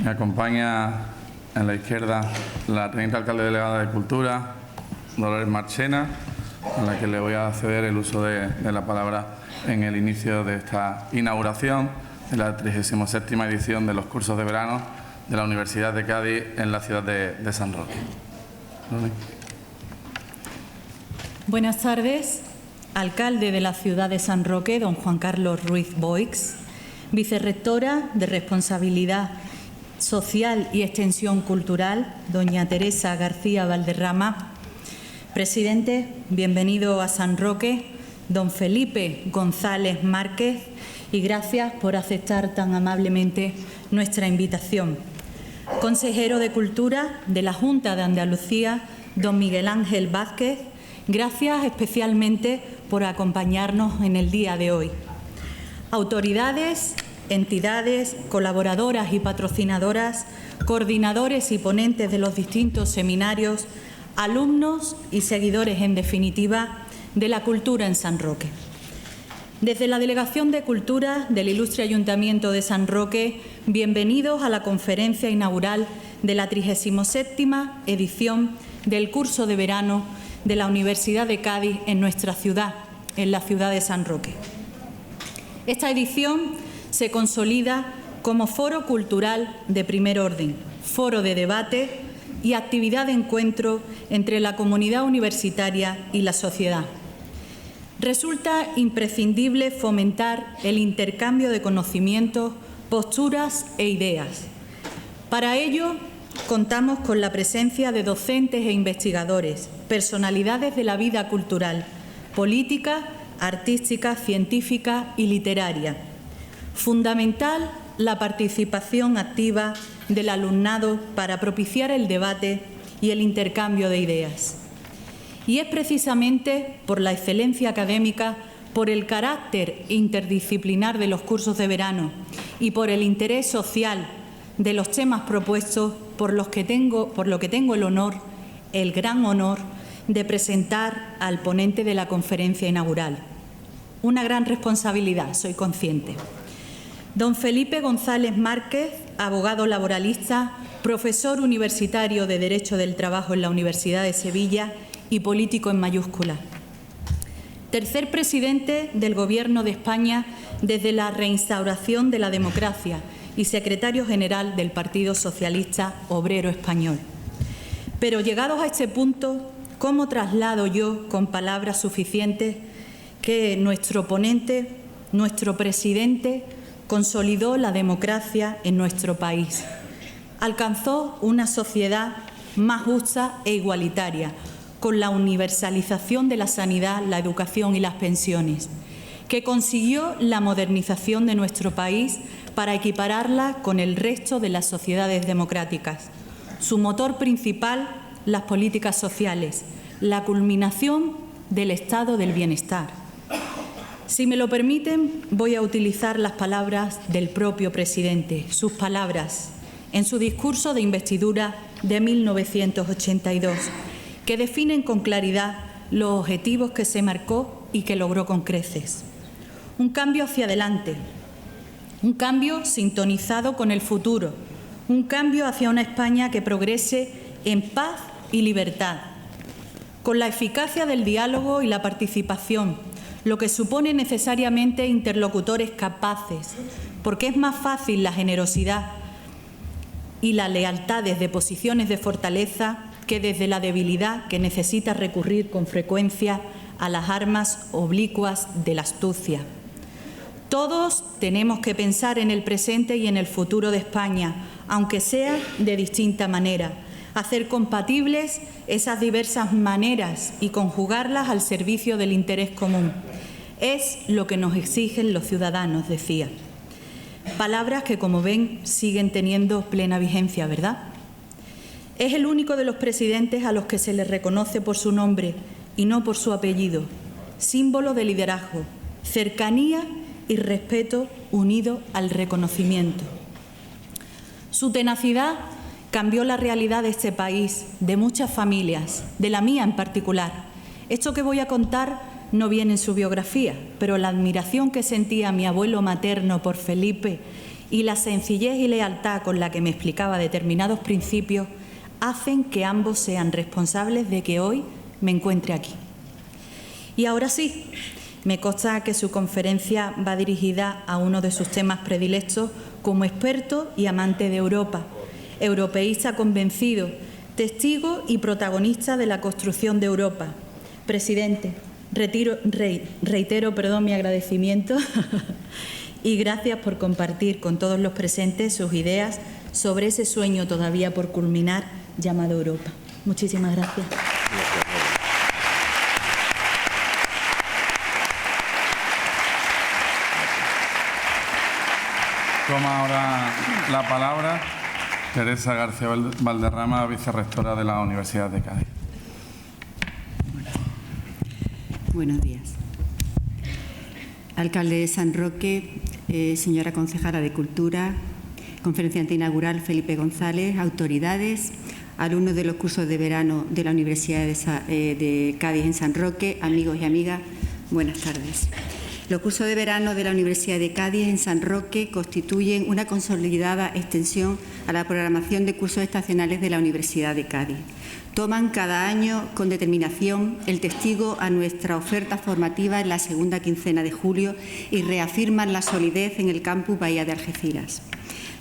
Me acompaña en la izquierda la teniente alcalde delegada de Cultura, Dolores Marchena, a la que le voy a ceder el uso de la palabra en el inicio de esta inauguración de la 37ª edición de los cursos de verano de la Universidad de Cádiz en la ciudad de San Roque. Buenas tardes, alcalde de la ciudad de San Roque, don Juan Carlos Ruiz Boix, vicerrectora de Responsabilidad Social y Extensión Cultural, doña Teresa García Valderrama, presidente, bienvenido a San Roque, don Felipe González Márquez, y gracias por aceptar tan amablemente nuestra invitación. Consejero de Cultura de la Junta de Andalucía, don Miguel Ángel Vázquez, gracias especialmente por acompañarnos en el día de hoy. Autoridades, entidades, colaboradoras y patrocinadoras, coordinadores y ponentes de los distintos seminarios, alumnos y seguidores, en definitiva, de la cultura en San Roque. Desde la Delegación de Cultura del Ilustre Ayuntamiento de San Roque, bienvenidos a la conferencia inaugural de la 37ª edición del curso de verano de la Universidad de Cádiz en nuestra ciudad, en la ciudad de San Roque. Esta edición se consolida como foro cultural de primer orden, foro de debate y actividad de encuentro entre la comunidad universitaria y la sociedad. Resulta imprescindible fomentar el intercambio de conocimientos, posturas e ideas. Para ello, contamos con la presencia de docentes e investigadores, personalidades de la vida cultural, política, artística, científica y literaria. Fundamental la participación activa del alumnado para propiciar el debate y el intercambio de ideas. Y es precisamente por la excelencia académica, por el carácter interdisciplinar de los cursos de verano y por el interés social de los temas propuestos por lo que tengo el honor, el gran honor, de presentar al ponente de la conferencia inaugural. Una gran responsabilidad, soy consciente. Don Felipe González Márquez, abogado laboralista, profesor universitario de Derecho del Trabajo en la Universidad de Sevilla y político en mayúscula. Tercer presidente del Gobierno de España desde la reinstauración de la democracia y secretario general del Partido Socialista Obrero Español. Pero llegados a este punto, ¿cómo traslado yo con palabras suficientes que nuestro ponente, nuestro presidente, consolidó la democracia en nuestro país? Alcanzó una sociedad más justa e igualitaria, con la universalización de la sanidad, la educación y las pensiones, que consiguió la modernización de nuestro país para equipararla con el resto de las sociedades democráticas. Su motor principal, las políticas sociales, la culminación del estado del bienestar. Si me lo permiten, voy a utilizar las palabras del propio presidente, sus palabras, en su discurso de investidura de 1982, que definen con claridad los objetivos que se marcó y que logró con creces. Un cambio hacia adelante, un cambio sintonizado con el futuro, un cambio hacia una España que progrese en paz y libertad, con la eficacia del diálogo y la participación, lo que supone necesariamente interlocutores capaces, porque es más fácil la generosidad y la lealtad desde posiciones de fortaleza que desde la debilidad que necesita recurrir con frecuencia a las armas oblicuas de la astucia. Todos tenemos que pensar en el presente y en el futuro de España, aunque sea de distinta manera, hacer compatibles esas diversas maneras y conjugarlas al servicio del interés común. Es lo que nos exigen los ciudadanos, decía. Palabras que, como ven, siguen teniendo plena vigencia, ¿verdad? Es el único de los presidentes a los que se les reconoce por su nombre y no por su apellido, símbolo de liderazgo, cercanía y respeto unido al reconocimiento. Su tenacidad cambió la realidad de este país, de muchas familias, de la mía en particular. Esto que voy a contar no viene en su biografía, pero la admiración que sentía mi abuelo materno por Felipe y la sencillez y lealtad con la que me explicaba determinados principios hacen que ambos sean responsables de que hoy me encuentre aquí. Y ahora sí, me consta que su conferencia va dirigida a uno de sus temas predilectos como experto y amante de Europa, europeísta convencido, testigo y protagonista de la construcción de Europa. Presidente, reitero mi agradecimiento y gracias por compartir con todos los presentes sus ideas sobre ese sueño todavía por culminar llamado Europa. Muchísimas gracias. Toma ahora la palabra Teresa García Valderrama, vicerrectora de la Universidad de Cádiz. Buenos días. Alcalde de San Roque, señora concejala de Cultura, conferenciante inaugural Felipe González, autoridades, alumnos de los cursos de verano de la Universidad de Cádiz en San Roque, amigos y amigas, buenas tardes. Los cursos de verano de la Universidad de Cádiz en San Roque constituyen una consolidada extensión a la programación de cursos estacionales de la Universidad de Cádiz. Toman cada año con determinación el testigo a nuestra oferta formativa en la segunda quincena de julio y reafirman la solidez en el campus Bahía de Algeciras.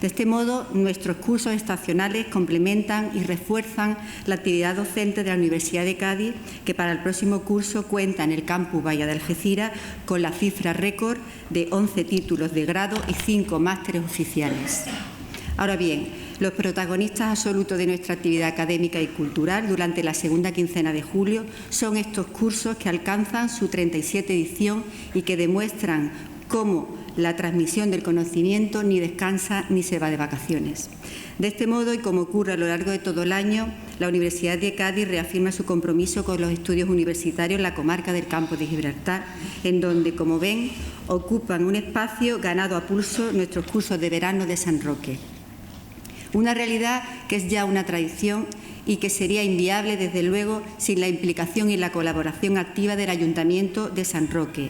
De este modo, nuestros cursos estacionales complementan y refuerzan la actividad docente de la Universidad de Cádiz, que para el próximo curso cuenta en el campus Bahía de Algeciras con la cifra récord de 11 títulos de grado y 5 másteres oficiales. Ahora bien, los protagonistas absolutos de nuestra actividad académica y cultural durante la segunda quincena de julio son estos cursos que alcanzan su 37 edición y que demuestran cómo la transmisión del conocimiento ni descansa ni se va de vacaciones. De este modo, y como ocurre a lo largo de todo el año, la Universidad de Cádiz reafirma su compromiso con los estudios universitarios en la comarca del Campo de Gibraltar, en donde, como ven, ocupan un espacio ganado a pulso nuestros cursos de verano de San Roque. Una realidad que es ya una tradición y que sería inviable, desde luego, sin la implicación y la colaboración activa del Ayuntamiento de San Roque.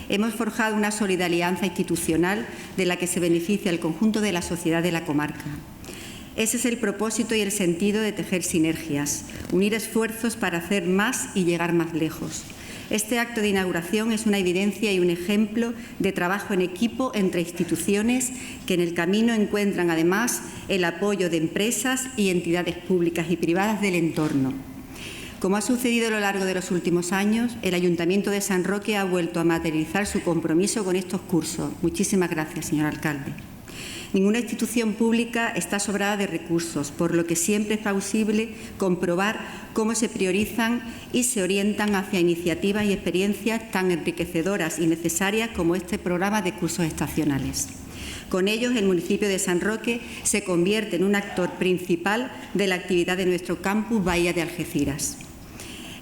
Hemos forjado una sólida alianza institucional de la que se beneficia el conjunto de la sociedad de la comarca. Ese es el propósito y el sentido de tejer sinergias, unir esfuerzos para hacer más y llegar más lejos. Este acto de inauguración es una evidencia y un ejemplo de trabajo en equipo entre instituciones que en el camino encuentran además el apoyo de empresas y entidades públicas y privadas del entorno. Como ha sucedido a lo largo de los últimos años, el Ayuntamiento de San Roque ha vuelto a materializar su compromiso con estos cursos. Muchísimas gracias, señor alcalde. Ninguna institución pública está sobrada de recursos, por lo que siempre es plausible comprobar cómo se priorizan y se orientan hacia iniciativas y experiencias tan enriquecedoras y necesarias como este programa de cursos estacionales. Con ellos, el municipio de San Roque se convierte en un actor principal de la actividad de nuestro campus Bahía de Algeciras.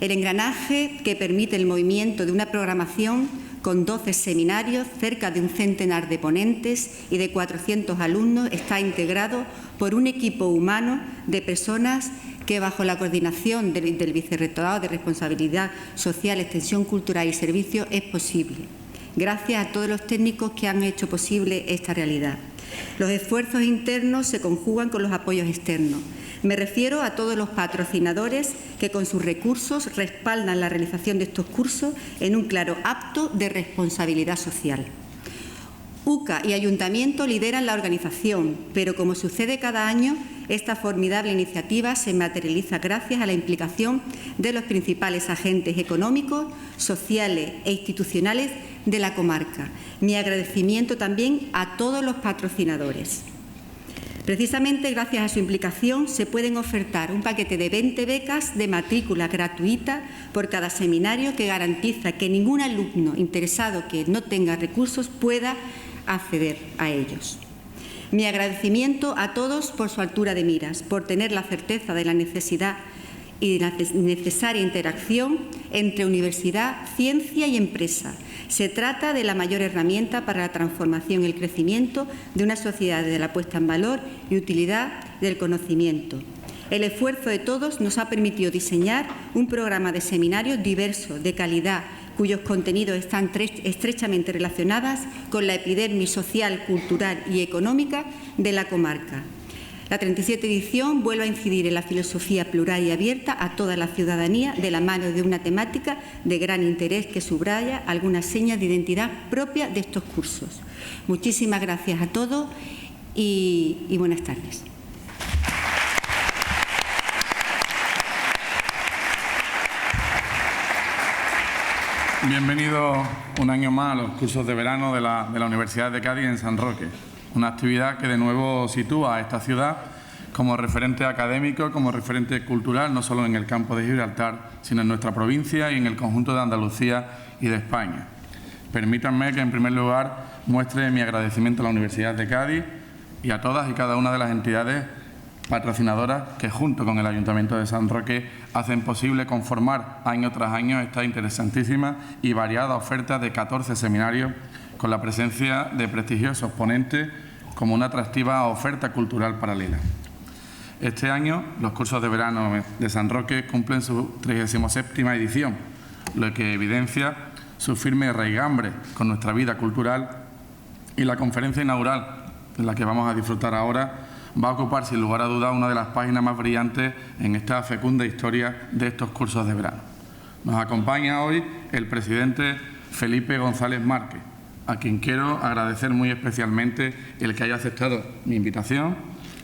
El engranaje que permite el movimiento de una programación con 12 seminarios, cerca de un centenar de ponentes y de 400 alumnos, está integrado por un equipo humano de personas que, bajo la coordinación del Vicerrectorado de Responsabilidad Social, Extensión Cultural y Servicios, es posible. Gracias a todos los técnicos que han hecho posible esta realidad. Los esfuerzos internos se conjugan con los apoyos externos. Me refiero a todos los patrocinadores que con sus recursos respaldan la realización de estos cursos en un claro acto de responsabilidad social. UCA y Ayuntamiento lideran la organización, pero como sucede cada año, esta formidable iniciativa se materializa gracias a la implicación de los principales agentes económicos, sociales e institucionales de la comarca. Mi agradecimiento también a todos los patrocinadores. Precisamente gracias a su implicación se pueden ofertar un paquete de 20 becas de matrícula gratuita por cada seminario que garantiza que ningún alumno interesado que no tenga recursos pueda acceder a ellos. Mi agradecimiento a todos por su altura de miras, por tener la certeza de la necesidad y la necesaria interacción entre universidad, ciencia y empresa. Se trata de la mayor herramienta para la transformación y el crecimiento de una sociedad desde la puesta en valor y utilidad del conocimiento. El esfuerzo de todos nos ha permitido diseñar un programa de seminarios diverso, de calidad, cuyos contenidos están estrechamente relacionados con la epidermis social, cultural y económica de la comarca. La 37ª edición vuelve a incidir en la filosofía plural y abierta a toda la ciudadanía de la mano de una temática de gran interés que subraya algunas señas de identidad propia de estos cursos. Muchísimas gracias a todos y buenas tardes. Bienvenido un año más a los cursos de verano de la Universidad de Cádiz en San Roque. Una actividad que de nuevo sitúa a esta ciudad como referente académico, como referente cultural, no solo en el campo de Gibraltar, sino en nuestra provincia y en el conjunto de Andalucía y de España. Permítanme que, en primer lugar, muestre mi agradecimiento a la Universidad de Cádiz y a todas y cada una de las entidades patrocinadoras que, junto con el Ayuntamiento de San Roque, hacen posible conformar año tras año esta interesantísima y variada oferta de 14 seminarios con la presencia de prestigiosos ponentes como una atractiva oferta cultural paralela. Este año, los cursos de verano de San Roque cumplen su 37ª edición, lo que evidencia su firme raigambre con nuestra vida cultural, y la conferencia inaugural, de la que vamos a disfrutar ahora, va a ocupar sin lugar a dudas una de las páginas más brillantes en esta fecunda historia de estos cursos de verano. Nos acompaña hoy el presidente Felipe González Márquez, a quien quiero agradecer muy especialmente el que haya aceptado mi invitación,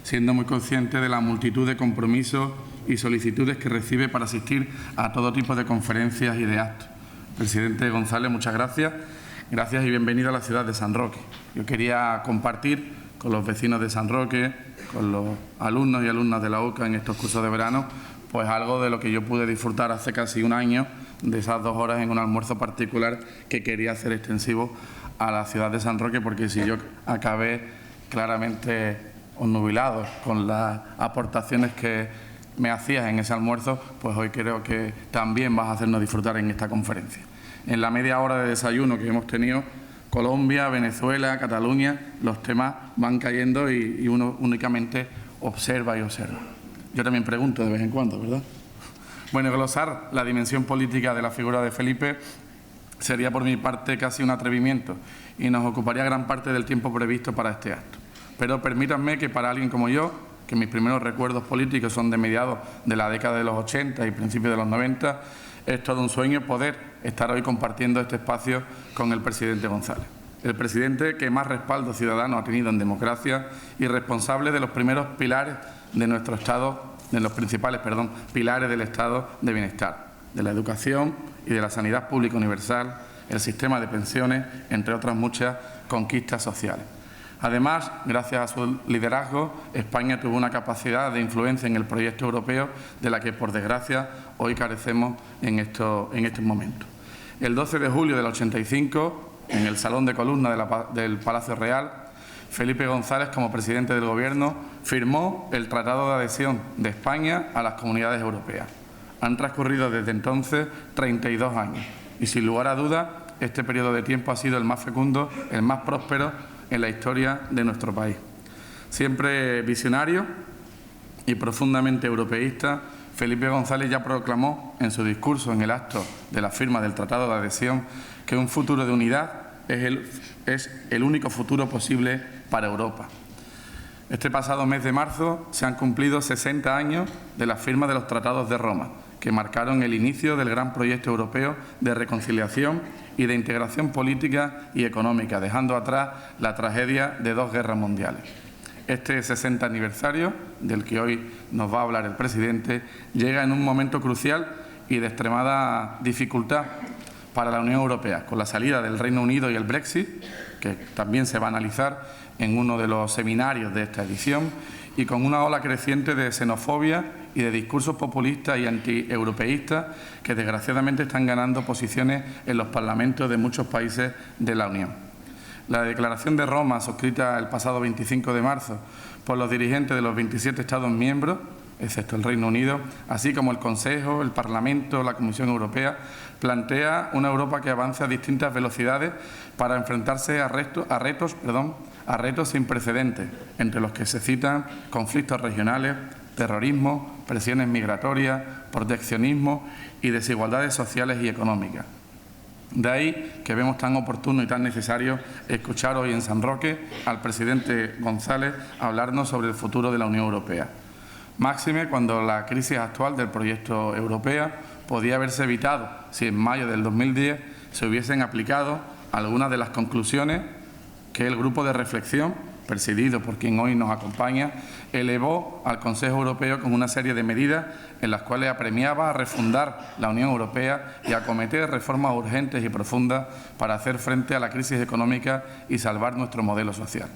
siendo muy consciente de la multitud de compromisos y solicitudes que recibe para asistir a todo tipo de conferencias y de actos. Presidente González, muchas gracias. Gracias y bienvenido a la ciudad de San Roque. Yo quería compartir con los vecinos de San Roque, con los alumnos y alumnas de la UCA en estos cursos de verano, pues algo de lo que yo pude disfrutar hace casi un año, de esas 2 horas en un almuerzo particular que quería hacer extensivo a la ciudad de San Roque, porque si yo acabé claramente obnubilado con las aportaciones que me hacías en ese almuerzo, pues hoy creo que también vas a hacernos disfrutar en esta conferencia. En la media hora de desayuno que hemos tenido, Colombia, Venezuela, Cataluña, los temas van cayendo y uno únicamente observa y observa. Yo también pregunto de vez en cuando, ¿verdad? Bueno, glosar la dimensión política de la figura de Felipe sería por mi parte casi un atrevimiento y nos ocuparía gran parte del tiempo previsto para este acto. Pero permítanme que para alguien como yo, que mis primeros recuerdos políticos son de mediados de la década de los 80 y principios de los 90, es todo un sueño poder estar hoy compartiendo este espacio con el presidente González. El presidente que más respaldo ciudadano ha tenido en democracia y responsable de los primeros pilares de nuestro Estado, de los principales, pilares del Estado de bienestar, de la educación y de la sanidad pública universal, el sistema de pensiones, entre otras muchas conquistas sociales. Además, gracias a su liderazgo, España tuvo una capacidad de influencia en el proyecto europeo de la que, por desgracia, hoy carecemos en estos momentos. El 12 de julio del 85, en el Salón de Columna del Palacio Real, Felipe González, como presidente del Gobierno, firmó el Tratado de Adhesión de España a las Comunidades Europeas. Han transcurrido desde entonces 32 años y, sin lugar a dudas, este periodo de tiempo ha sido el más fecundo, el más próspero en la historia de nuestro país. Siempre visionario y profundamente europeísta, Felipe González ya proclamó en su discurso en el acto de la firma del Tratado de Adhesión que un futuro de unidad es el único futuro posible para Europa. Este pasado mes de marzo se han cumplido 60 años de la firma de los Tratados de Roma, que marcaron el inicio del gran proyecto europeo de reconciliación y de integración política y económica, dejando atrás la tragedia de 2 guerras mundiales. Este 60 aniversario, del que hoy nos va a hablar el presidente, llega en un momento crucial y de extremada dificultad para la Unión Europea, con la salida del Reino Unido y el Brexit, que también se va a analizar en uno de los seminarios de esta edición, y con una ola creciente de xenofobia y de discursos populistas y antieuropeístas que desgraciadamente están ganando posiciones en los parlamentos de muchos países de la Unión. La Declaración de Roma, suscrita el pasado 25 de marzo por los dirigentes de los 27 Estados miembros, excepto el Reino Unido, así como el Consejo, el Parlamento, la Comisión Europea, plantea una Europa que avance a distintas velocidades para enfrentarse a retos sin precedentes, entre los que se citan conflictos regionales, terrorismo, presiones migratorias, proteccionismo y desigualdades sociales y económicas. De ahí que vemos tan oportuno y tan necesario escuchar hoy en San Roque al presidente González hablarnos sobre el futuro de la Unión Europea. Máxime cuando la crisis actual del proyecto europeo podía haberse evitado si en mayo del 2010 se hubiesen aplicado algunas de las conclusiones que el grupo de reflexión, presidido por quien hoy nos acompaña, elevó al Consejo Europeo con una serie de medidas en las cuales apremiaba a refundar la Unión Europea y a acometer reformas urgentes y profundas para hacer frente a la crisis económica y salvar nuestro modelo social.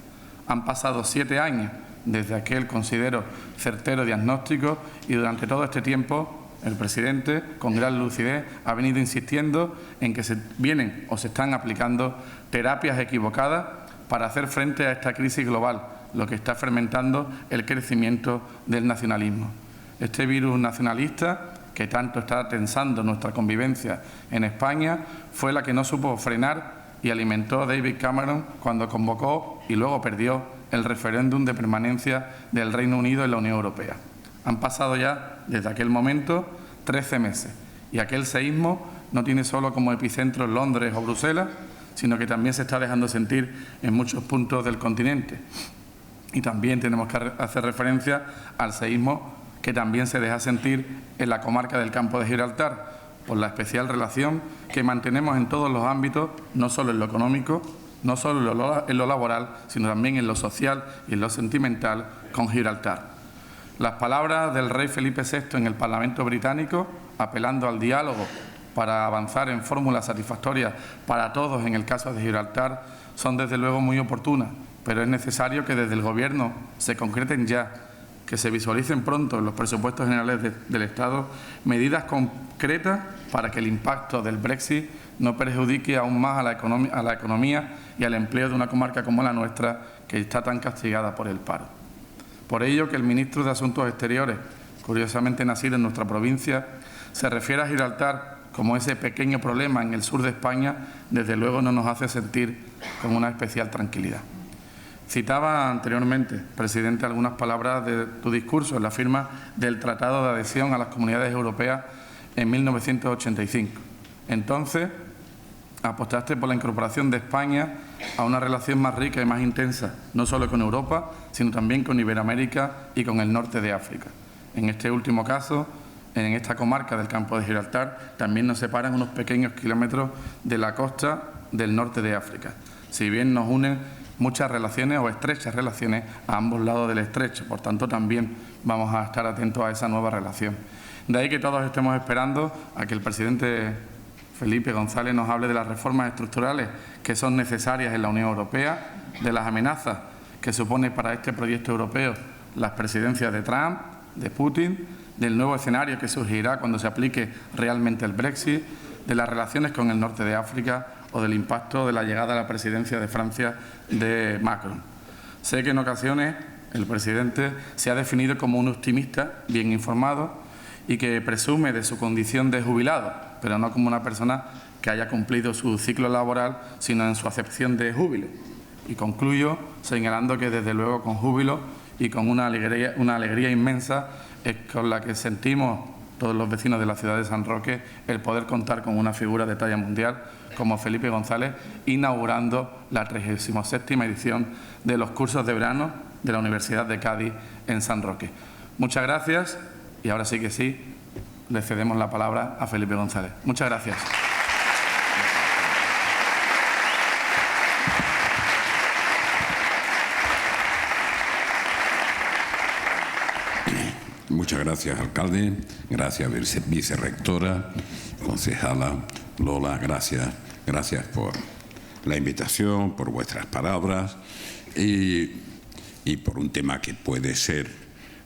Han pasado 7 años desde aquel, considero, certero diagnóstico y durante todo este tiempo el presidente, con gran lucidez, ha venido insistiendo en que se vienen o se están aplicando terapias equivocadas para hacer frente a esta crisis global, lo que está fermentando el crecimiento del nacionalismo. Este virus nacionalista, que tanto está tensando nuestra convivencia en España, fue la que no supo frenar y alimentó David Cameron cuando convocó y luego perdió el referéndum de permanencia del Reino Unido en la Unión Europea. Han pasado ya, desde aquel momento, 13 meses y aquel seísmo no tiene solo como epicentro Londres o Bruselas, sino que también se está dejando sentir en muchos puntos del continente. Y también tenemos que hacer referencia al seísmo que también se deja sentir en la comarca del Campo de Gibraltar, por la especial relación que mantenemos en todos los ámbitos, no solo en lo económico, no solo en lo laboral, sino también en lo social y en lo sentimental con Gibraltar. Las palabras del rey Felipe VI en el Parlamento británico, apelando al diálogo para avanzar en fórmulas satisfactorias para todos en el caso de Gibraltar, son desde luego muy oportunas, pero es necesario que desde el Gobierno se concreten ya, que se visualicen pronto en los presupuestos generales del Estado medidas concretas para que el impacto del Brexit no perjudique aún más a la economía y al empleo de una comarca como la nuestra, que está tan castigada por el paro. Por ello que el ministro de Asuntos Exteriores, curiosamente nacido en nuestra provincia, se refiere a Gibraltar como ese pequeño problema en el sur de España, desde luego no nos hace sentir con una especial tranquilidad. Citaba anteriormente, presidente, algunas palabras de tu discurso en la firma del Tratado de Adhesión a las Comunidades Europeas en 1985. Entonces, apostaste por la incorporación de España a una relación más rica y más intensa, no solo con Europa, sino también con Iberoamérica y con el norte de África. En este último caso, en esta comarca del Campo de Gibraltar, también nos separan unos pequeños kilómetros de la costa del norte de África. Si bien nos unen muchas relaciones o estrechas relaciones a ambos lados del estrecho, por tanto también vamos a estar atentos a esa nueva relación. De ahí que todos estemos esperando a que el presidente Felipe González nos hable de las reformas estructurales que son necesarias en la Unión Europea, de las amenazas que supone para este proyecto europeo las presidencias de Trump, de Putin, del nuevo escenario que surgirá cuando se aplique realmente el Brexit, de las relaciones con el norte de África o del impacto de la llegada a la presidencia de Francia de Macron. Sé que en ocasiones el presidente se ha definido como un optimista bien informado y que presume de su condición de jubilado, pero no como una persona que haya cumplido su ciclo laboral, sino en su acepción de júbilo. Y concluyo señalando que desde luego con júbilo y con una alegría inmensa es con la que sentimos todos los vecinos de la ciudad de San Roque el poder contar con una figura de talla mundial como Felipe González, inaugurando la 37ª edición de los cursos de verano de la Universidad de Cádiz en San Roque. Muchas gracias y ahora sí que sí, le cedemos la palabra a Felipe González. Muchas gracias. Muchas gracias, alcalde. Gracias, vicerrectora, concejala Lola. Gracias por la invitación, por vuestras palabras y por un tema que puede ser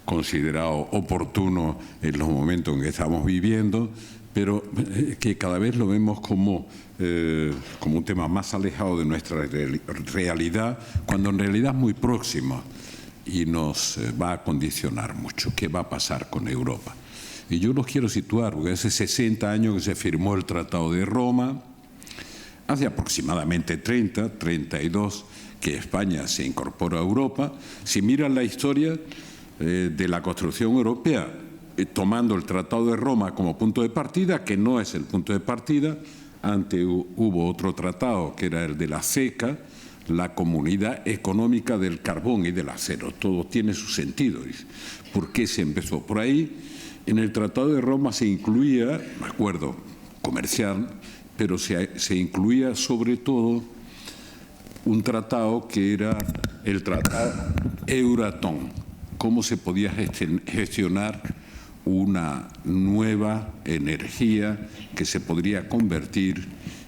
considerado oportuno en los momentos en que estamos viviendo, pero que cada vez lo vemos como un tema más alejado de nuestra realidad, cuando en realidad es muy próximo y nos va a condicionar mucho. ¿Qué va a pasar con Europa? Y yo los quiero situar, porque hace 60 años que se firmó el Tratado de Roma, hace aproximadamente 32 que España se incorpora a Europa. Si miran la historia de la construcción europea, tomando el Tratado de Roma como punto de partida, que no es el punto de partida, antes hubo otro tratado que era el de la CECA, la Comunidad Económica del Carbón y del Acero. Todo tiene su sentido. ¿Por qué se empezó? Por ahí, en el Tratado de Roma se incluía, me acuerdo, comercial, pero se incluía sobre todo un tratado que era el Tratado Euratom. Cómo se podía gestionar una nueva energía que se podría convertir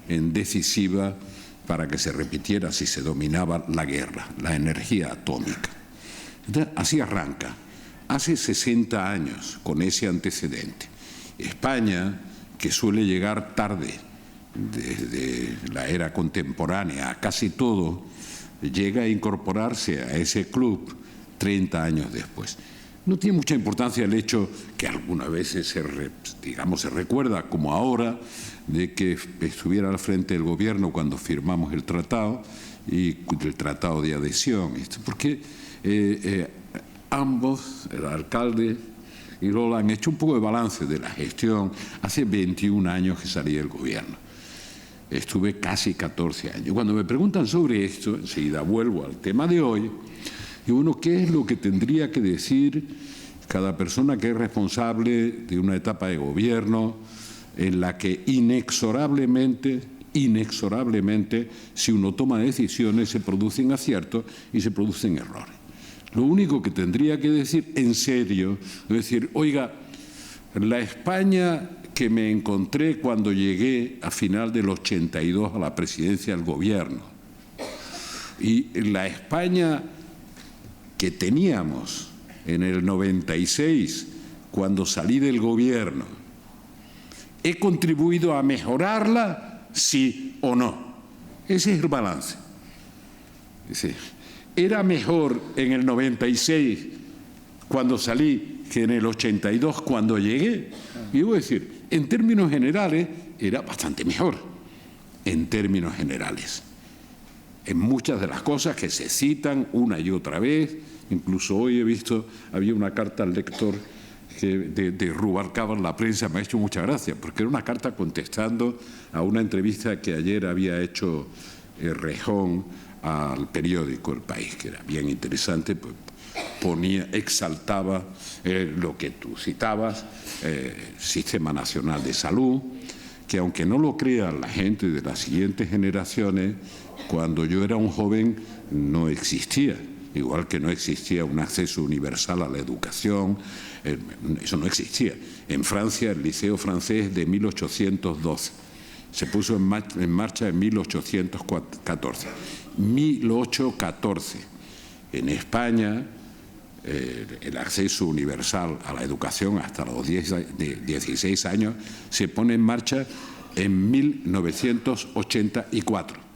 en decisiva para que se repitiera si se dominaba la guerra, la energía atómica. Entonces, así arranca. Hace 60 años, con ese antecedente, España, que suele llegar tarde desde la era contemporánea a casi todo, llega a incorporarse a ese club 30 años después. No tiene mucha importancia el hecho que algunas veces se recuerda, como ahora, de que estuviera al frente del gobierno cuando firmamos el tratado y el tratado de adhesión. Porque ambos, el alcalde y Lola, han hecho un poco de balance de la gestión. Hace 21 años que salí del gobierno. Estuve casi 14 años. Cuando me preguntan sobre esto, enseguida vuelvo al tema de hoy. Y uno, ¿qué es lo que tendría que decir cada persona que es responsable de una etapa de gobierno en la que inexorablemente, si uno toma decisiones, se producen aciertos y se producen errores? Lo único que tendría que decir en serio es decir, oiga, la España que me encontré cuando llegué a final del 82 a la presidencia del gobierno y la España que teníamos en el 96 cuando salí del gobierno, ¿he contribuido a mejorarla, sí o no? Ese es el balance. ¿Era mejor en el 96 cuando salí que en el 82 cuando llegué? Y voy a decir, en términos generales, era bastante mejor, en términos generales. En muchas de las cosas que se citan una y otra vez, incluso hoy he visto, había una carta al lector de Rubalcaba en la prensa, me ha hecho mucha gracia, porque era una carta contestando a una entrevista que ayer había hecho Rejón al periódico El País, que era bien interesante, pues exaltaba lo que tú citabas, Sistema Nacional de Salud, que aunque no lo crean la gente de las siguientes generaciones, cuando yo era un joven no existía, igual que no existía un acceso universal a la educación, eso no existía. En Francia, el Liceo francés de 1812, se puso en marcha en 1814. 1814. En España, el acceso universal a la educación hasta los 16 años se pone en marcha en 1984.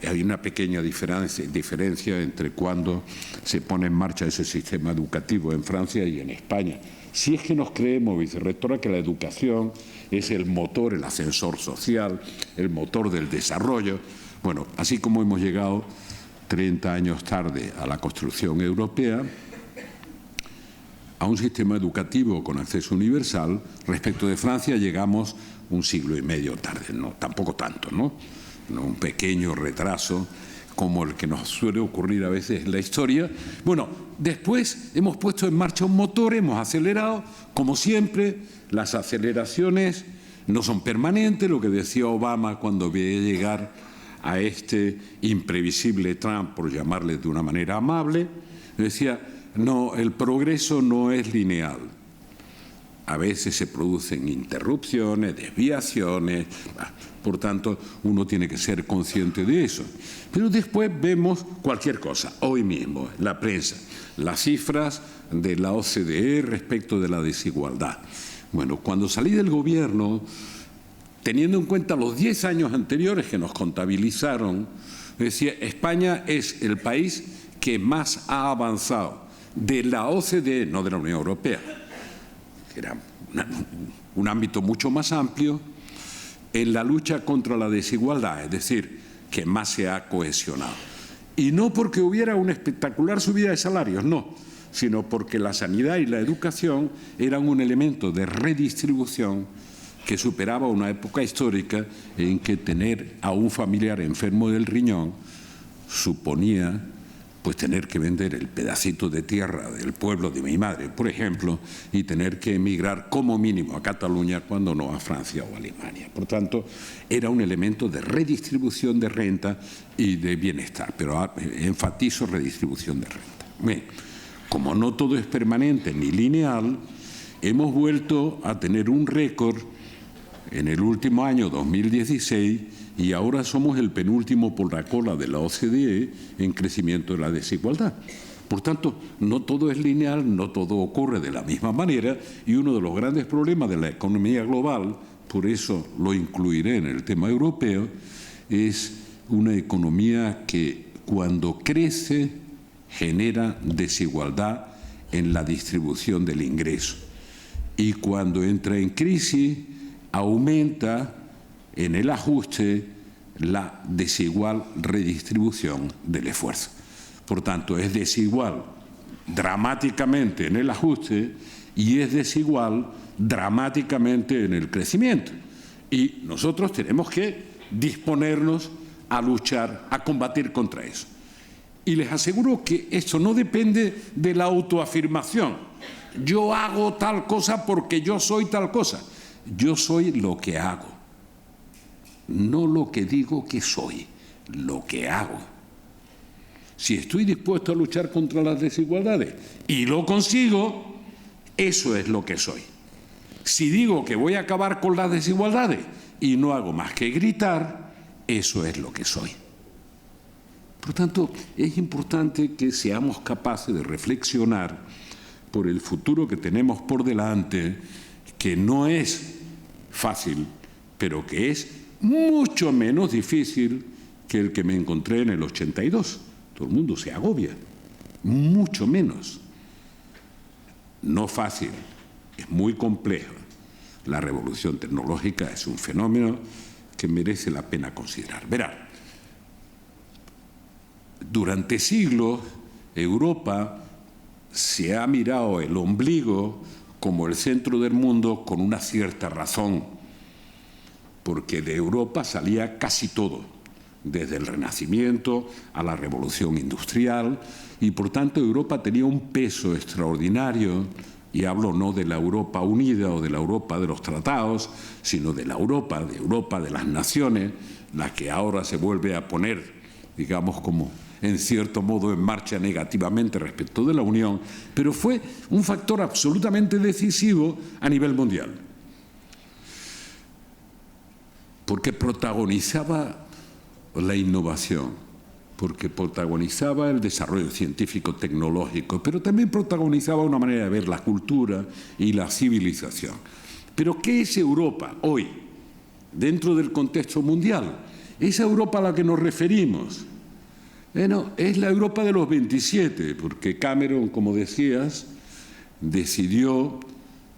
Hay una pequeña diferencia entre cuando se pone en marcha ese sistema educativo en Francia y en España. Si es que nos creemos, vicerrectora, que la educación es el motor, el ascensor social, el motor del desarrollo, bueno, así como hemos llegado 30 años tarde a la construcción europea, a un sistema educativo con acceso universal, respecto de Francia llegamos un siglo y medio tarde, no, tampoco tanto, ¿no? Un pequeño retraso como el que nos suele ocurrir a veces en la historia. Bueno, después hemos puesto en marcha un motor, hemos acelerado, como siempre, las aceleraciones no son permanentes, lo que decía Obama cuando veía llegar a este imprevisible Trump, por llamarle de una manera amable, decía, no, el progreso no es lineal. A veces se producen interrupciones, desviaciones, por tanto, uno tiene que ser consciente de eso. Pero después vemos cualquier cosa, hoy mismo, en la prensa, las cifras de la OCDE respecto de la desigualdad. Bueno, cuando salí del gobierno, teniendo en cuenta los 10 años anteriores que nos contabilizaron, decía, España es el país que más ha avanzado de la OCDE, no de la Unión Europea, que era un ámbito mucho más amplio, en la lucha contra la desigualdad, es decir, que más se ha cohesionado. Y no porque hubiera una espectacular subida de salarios, no, sino porque la sanidad y la educación eran un elemento de redistribución que superaba una época histórica en que tener a un familiar enfermo del riñón suponía pues tener que vender el pedacito de tierra del pueblo de mi madre, por ejemplo, y tener que emigrar como mínimo a Cataluña, cuando no a Francia o Alemania. Por tanto, era un elemento de redistribución de renta y de bienestar, pero enfatizo redistribución de renta. Bien, como no todo es permanente ni lineal, hemos vuelto a tener un récord en el último año 2016 y ahora somos el penúltimo por la cola de la OCDE en crecimiento de la desigualdad. Por tanto, no todo es lineal, no todo ocurre de la misma manera, y uno de los grandes problemas de la economía global, por eso lo incluiré en el tema europeo, es una economía que cuando crece genera desigualdad en la distribución del ingreso, y cuando entra en crisis aumenta en el ajuste la desigual redistribución del esfuerzo. Por tanto, es desigual dramáticamente en el ajuste y es desigual dramáticamente en el crecimiento. Y nosotros tenemos que disponernos a luchar, a combatir contra eso. Y les aseguro que esto no depende de la autoafirmación. Yo hago tal cosa porque yo soy tal cosa. Yo soy lo que hago, no lo que digo que soy, lo que hago. Si estoy dispuesto a luchar contra las desigualdades y lo consigo, eso es lo que soy. Si digo que voy a acabar con las desigualdades y no hago más que gritar, eso es lo que soy. Por tanto, es importante que seamos capaces de reflexionar por el futuro que tenemos por delante, que no es fácil, pero que es mucho menos difícil que el que me encontré en el 82. Todo el mundo se agobia, mucho menos. No fácil, es muy complejo. La revolución tecnológica es un fenómeno que merece la pena considerar. Verán, durante siglos Europa se ha mirado el ombligo como el centro del mundo con una cierta razón, porque de Europa salía casi todo, desde el Renacimiento a la Revolución Industrial, y por tanto Europa tenía un peso extraordinario, y hablo no de la Europa unida o de la Europa de los tratados, sino de la Europa de las naciones, la que ahora se vuelve a poner, digamos, como en cierto modo en marcha negativamente respecto de la Unión, pero fue un factor absolutamente decisivo a nivel mundial, porque protagonizaba la innovación, porque protagonizaba el desarrollo científico-tecnológico, pero también protagonizaba una manera de ver la cultura y la civilización. Pero ¿qué es Europa hoy, dentro del contexto mundial? Esa Europa a la que nos referimos, bueno, es la Europa de los 27, porque Cameron, como decías, decidió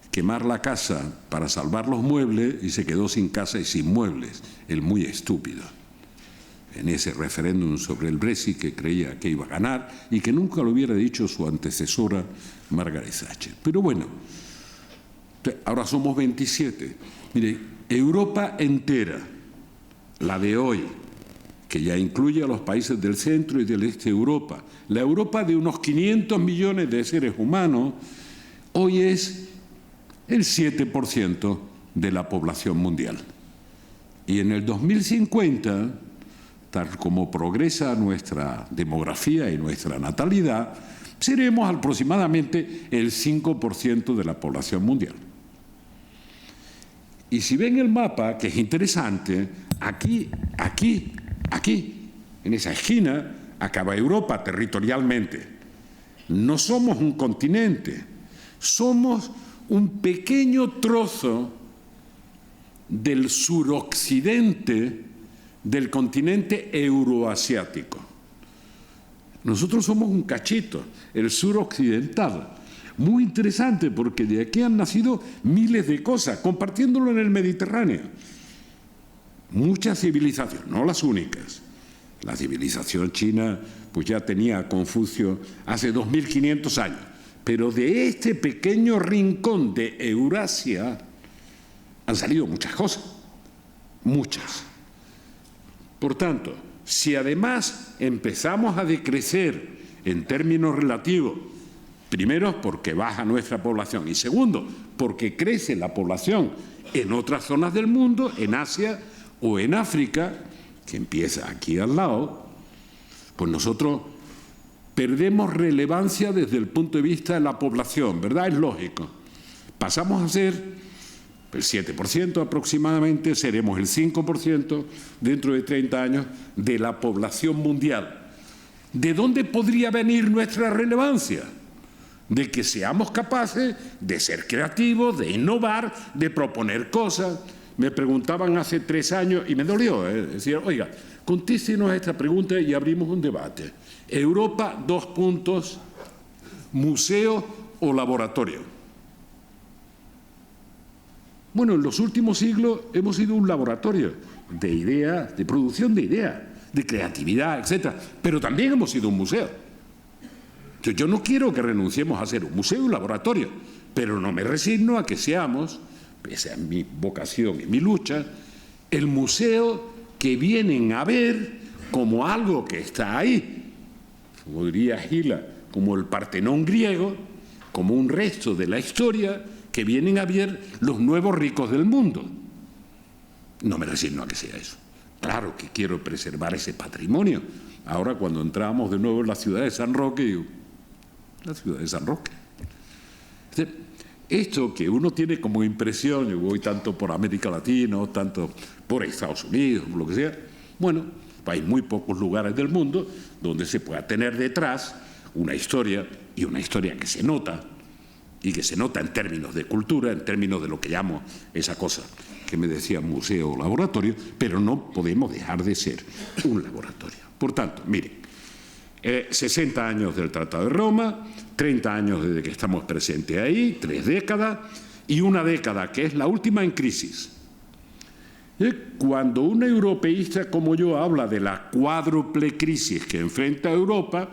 quemar la casa para salvar los muebles y se quedó sin casa y sin muebles, el muy estúpido, en ese referéndum sobre el Brexit que creía que iba a ganar y que nunca lo hubiera dicho su antecesora Margaret Thatcher. Pero bueno, ahora somos 27. Mire, Europa entera, la de hoy, que ya incluye a los países del centro y del este de Europa, la Europa de unos 500 millones de seres humanos, hoy es el 7% de la población mundial. Y en el 2050, tal como progresa nuestra demografía y nuestra natalidad, seremos aproximadamente el 5% de la población mundial. Y si ven el mapa, que es interesante, aquí, en esa esquina, acaba Europa territorialmente. No somos un continente, somos un pequeño trozo del suroccidente del continente euroasiático. Nosotros somos un cachito, el suroccidental. Muy interesante, porque de aquí han nacido miles de cosas, compartiéndolo en el Mediterráneo. Muchas civilizaciones, no las únicas. La civilización china pues ya tenía a Confucio hace 2500 años. Pero de este pequeño rincón de Eurasia Han salido muchas cosas, muchas. Por tanto, si además empezamos a decrecer en términos relativos, primero porque baja nuestra población y segundo porque crece la población en otras zonas del mundo, en Asia o en África, que empieza aquí al lado, pues nosotros perdemos relevancia desde el punto de vista de la población, ¿verdad? Es lógico. Pasamos a ser el 7% aproximadamente, seremos el 5% dentro de 30 años de la población mundial. ¿De dónde podría venir nuestra relevancia? De que seamos capaces de ser creativos, de innovar, de proponer cosas. Me preguntaban hace 3 años y me dolió, decir, oiga, contéstenos esta pregunta y abrimos un debate. Europa, 2 puntos, museo o laboratorio. Bueno, en los últimos siglos hemos sido un laboratorio de ideas, de producción de ideas, de creatividad, etc. Pero también hemos sido un museo. Yo no quiero que renunciemos a ser un museo y un laboratorio, pero no me resigno a que seamos, pese a mi vocación y mi lucha, el museo que vienen a ver como algo que está ahí, como diría Gila, como el Partenón griego, como un resto de la historia que vienen a ver los nuevos ricos del mundo. No me resigno a que sea eso. Claro que quiero preservar ese patrimonio. Ahora cuando entramos de nuevo en la ciudad de San Roque, digo, la ciudad de San Roque. Esto que uno tiene como impresión, yo voy tanto por América Latina, tanto por Estados Unidos, por lo que sea, bueno, hay muy pocos lugares del mundo donde se pueda tener detrás una historia, y una historia que se nota, y que se nota en términos de cultura, en términos de lo que llamo esa cosa que me decía museo o laboratorio, pero no podemos dejar de ser un laboratorio. Por tanto, miren, 60 años del Tratado de Roma, 30 años desde que estamos presentes ahí, 3 décadas, y una década que es la última en crisis. Cuando un europeísta como yo habla de la cuádruple crisis que enfrenta Europa,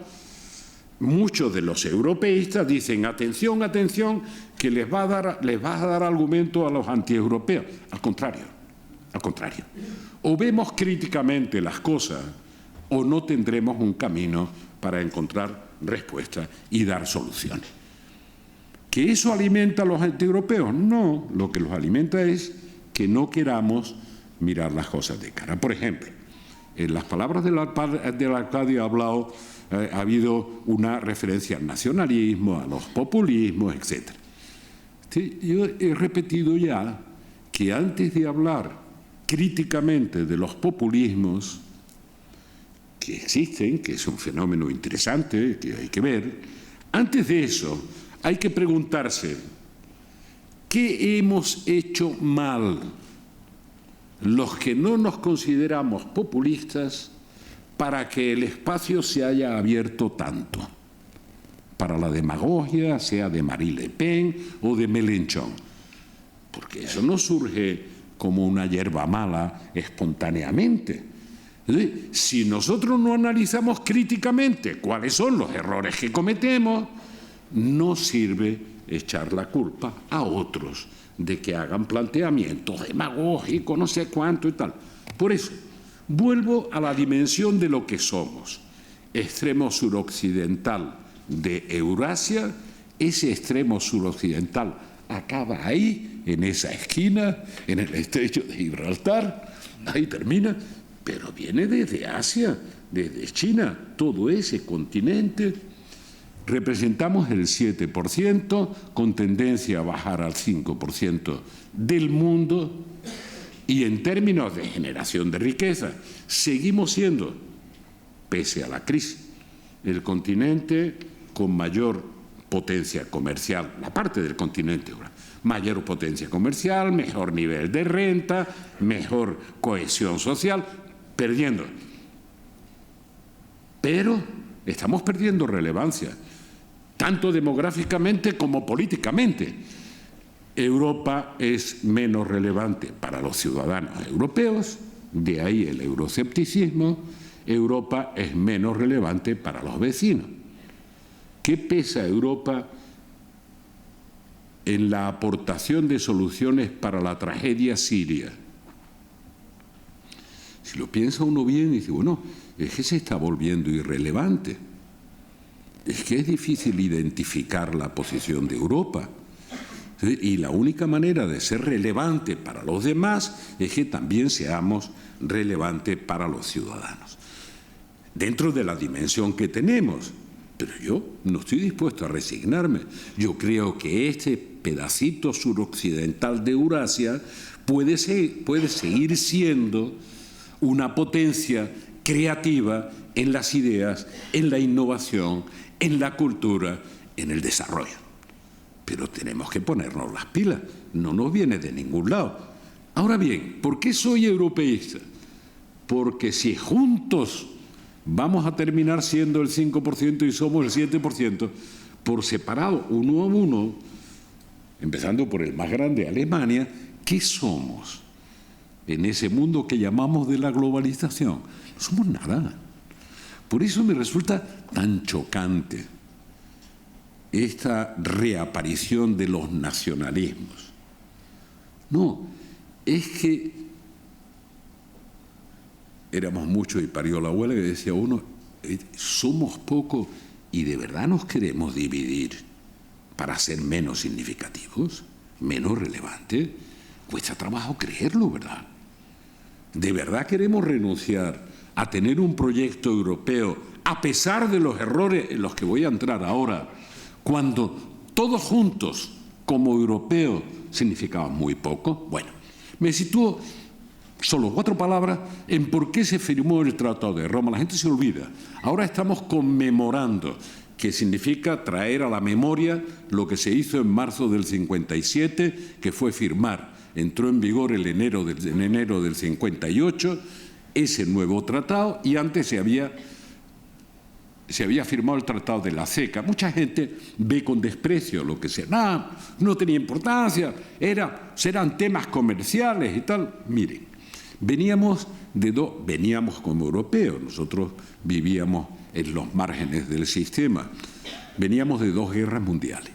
muchos de los europeístas dicen, atención, atención, que les vas a dar argumento a los antieuropeos. Al contrario. O vemos críticamente las cosas o no tendremos un camino para encontrar respuestas y dar soluciones. ¿Que eso alimenta a los antieuropeos? No, lo que los alimenta es que no queramos mirar las cosas de cara. Por ejemplo, en las palabras del alcalde ha habido una referencia al nacionalismo, a los populismos, etc. Yo he repetido ya que antes de hablar críticamente de los populismos que existen, que es un fenómeno interesante, que hay que ver, antes de eso hay que preguntarse ¿qué hemos hecho mal los que no nos consideramos populistas para que el espacio se haya abierto tanto? Para la demagogia, sea de Marine Le Pen o de Mélenchon. Porque eso no surge como una hierba mala espontáneamente. Si nosotros no analizamos críticamente cuáles son los errores que cometemos, no sirve echar la culpa a otros de que hagan planteamientos demagógicos, no sé cuánto y tal. Por eso, vuelvo a la dimensión de lo que somos. Extremo suroccidental de Eurasia, ese extremo suroccidental acaba ahí, en esa esquina, en el estrecho de Gibraltar, ahí termina, pero viene desde Asia, desde China, todo ese continente. Representamos el 7%, con tendencia a bajar al 5% del mundo, y en términos de generación de riqueza, seguimos siendo, pese a la crisis, el continente con mayor potencia comercial, la parte del continente ahora, mayor potencia comercial, mejor nivel de renta, mejor cohesión social, perdiendo. Pero estamos perdiendo relevancia, tanto demográficamente como políticamente. Europa es menos relevante para los ciudadanos europeos, de ahí el euroescepticismo. Europa es menos relevante para los vecinos. ¿Qué pesa Europa en la aportación de soluciones para la tragedia siria. Si lo piensa uno bien, dice, bueno, es que se está volviendo irrelevante. Es que es difícil identificar la posición de Europa. ¿Sí? Y la única manera de ser relevante para los demás es que también seamos relevantes para los ciudadanos. Dentro de la dimensión que tenemos. Pero yo no estoy dispuesto a resignarme. Yo creo que este pedacito suroccidental de Eurasia puede seguir siendo una potencia creativa en las ideas, en la innovación, en la cultura, en el desarrollo. Pero tenemos que ponernos las pilas, no nos viene de ningún lado. Ahora bien, ¿por qué soy europeísta? Porque si juntos vamos a terminar siendo el 5% y somos el 7%, por separado, uno a uno, empezando por el más grande, Alemania, ¿qué somos en ese mundo que llamamos de la globalización? No somos nada. Por eso me resulta tan chocante esta reaparición de los nacionalismos. No, es que éramos muchos y parió la abuela, que decía uno, somos pocos y de verdad nos queremos dividir para ser menos significativos, menos relevantes. Cuesta trabajo creerlo, ¿verdad? ¿De verdad queremos renunciar a tener un proyecto europeo a pesar de los errores en los que voy a entrar ahora, cuando todos juntos como europeos significaban muy poco? Bueno, me sitúo solo 4 palabras en por qué se firmó el Tratado de Roma. La gente se olvida. Ahora estamos conmemorando, que significa traer a la memoria lo que se hizo en marzo del 57, que fue firmar. Entró en vigor en enero del 58 ese nuevo tratado, y antes se había firmado el Tratado de la CECA. Mucha gente ve con desprecio lo que sea. No tenía importancia, serán temas comerciales y tal. Miren, veníamos como europeos, nosotros vivíamos en los márgenes del sistema, veníamos de 2 guerras mundiales,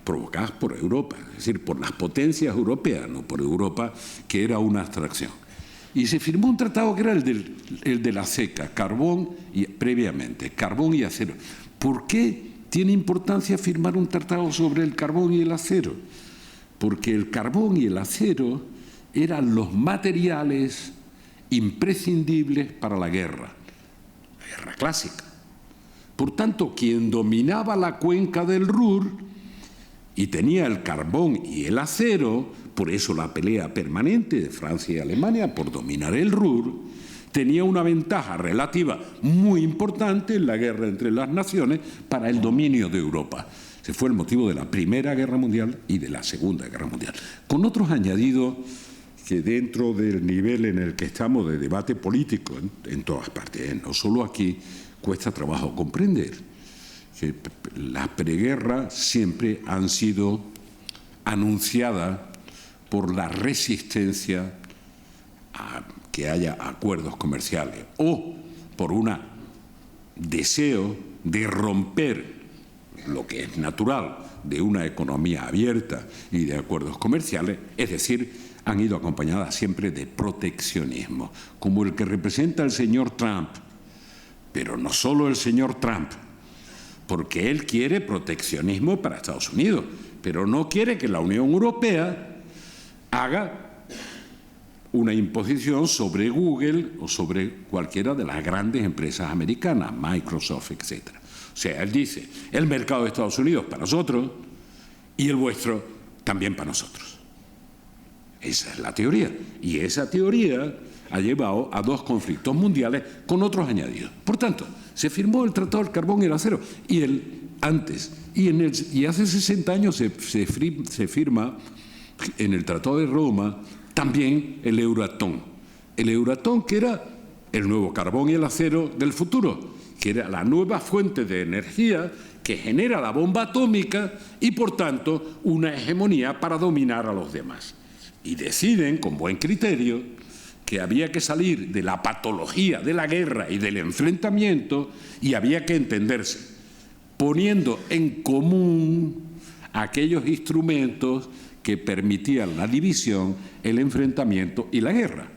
provocadas por Europa, es decir, por las potencias europeas, no por Europa, que era una abstracción. Y se firmó un tratado que era el de la CECA, previamente, carbón y acero. ¿Por qué tiene importancia firmar un tratado sobre el carbón y el acero? Porque el carbón y el acero eran los materiales imprescindibles para la guerra clásica. Por tanto, quien dominaba la cuenca del Ruhr y tenía el carbón y el acero, por eso la pelea permanente de Francia y Alemania por dominar el Ruhr, tenía una ventaja relativa muy importante en la guerra entre las naciones para el dominio de Europa. Ese fue el motivo de la Primera Guerra Mundial y de la Segunda Guerra Mundial. Con otros añadidos que dentro del nivel en el que estamos de debate político en todas partes, no solo aquí, cuesta trabajo comprender que las preguerras siempre han sido anunciadas por la resistencia a que haya acuerdos comerciales o por un deseo de romper lo que es natural de una economía abierta y de acuerdos comerciales, es decir, han ido acompañadas siempre de proteccionismo, como el que representa el señor Trump, pero no solo el señor Trump, porque él quiere proteccionismo para Estados Unidos, pero no quiere que la Unión Europea haga una imposición sobre Google o sobre cualquiera de las grandes empresas americanas, Microsoft, etc. O sea, él dice, el mercado de Estados Unidos para nosotros y el vuestro también para nosotros. Esa es la teoría. Y esa teoría ha llevado a 2 conflictos mundiales con otros añadidos. Por tanto, se firmó el Tratado del Carbón y el Acero. Y hace 60 años se firma en el Tratado de Roma también el Euratom. El Euratom, que era el nuevo carbón y el acero del futuro, que era la nueva fuente de energía que genera la bomba atómica y, por tanto, una hegemonía para dominar a los demás. Y deciden, con buen criterio, que había que salir de la patología de la guerra y del enfrentamiento y había que entenderse poniendo en común aquellos instrumentos que permitían la división, el enfrentamiento y la guerra.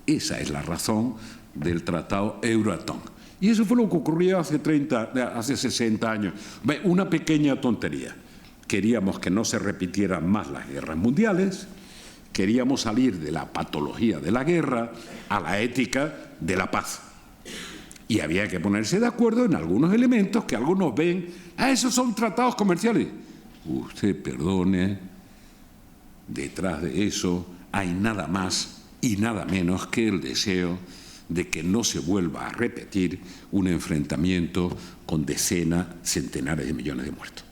Esa es la razón del Tratado Euratom. Y eso fue lo que ocurrió hace 60 años. Una pequeña tontería. Queríamos que no se repitieran más las guerras mundiales, queríamos salir de la patología de la guerra a la ética de la paz. Y había que ponerse de acuerdo en algunos elementos que algunos ven, esos son tratados comerciales. Usted perdone, detrás de eso hay nada más y nada menos que el deseo de que no se vuelva a repetir un enfrentamiento con decenas, centenares de millones de muertos.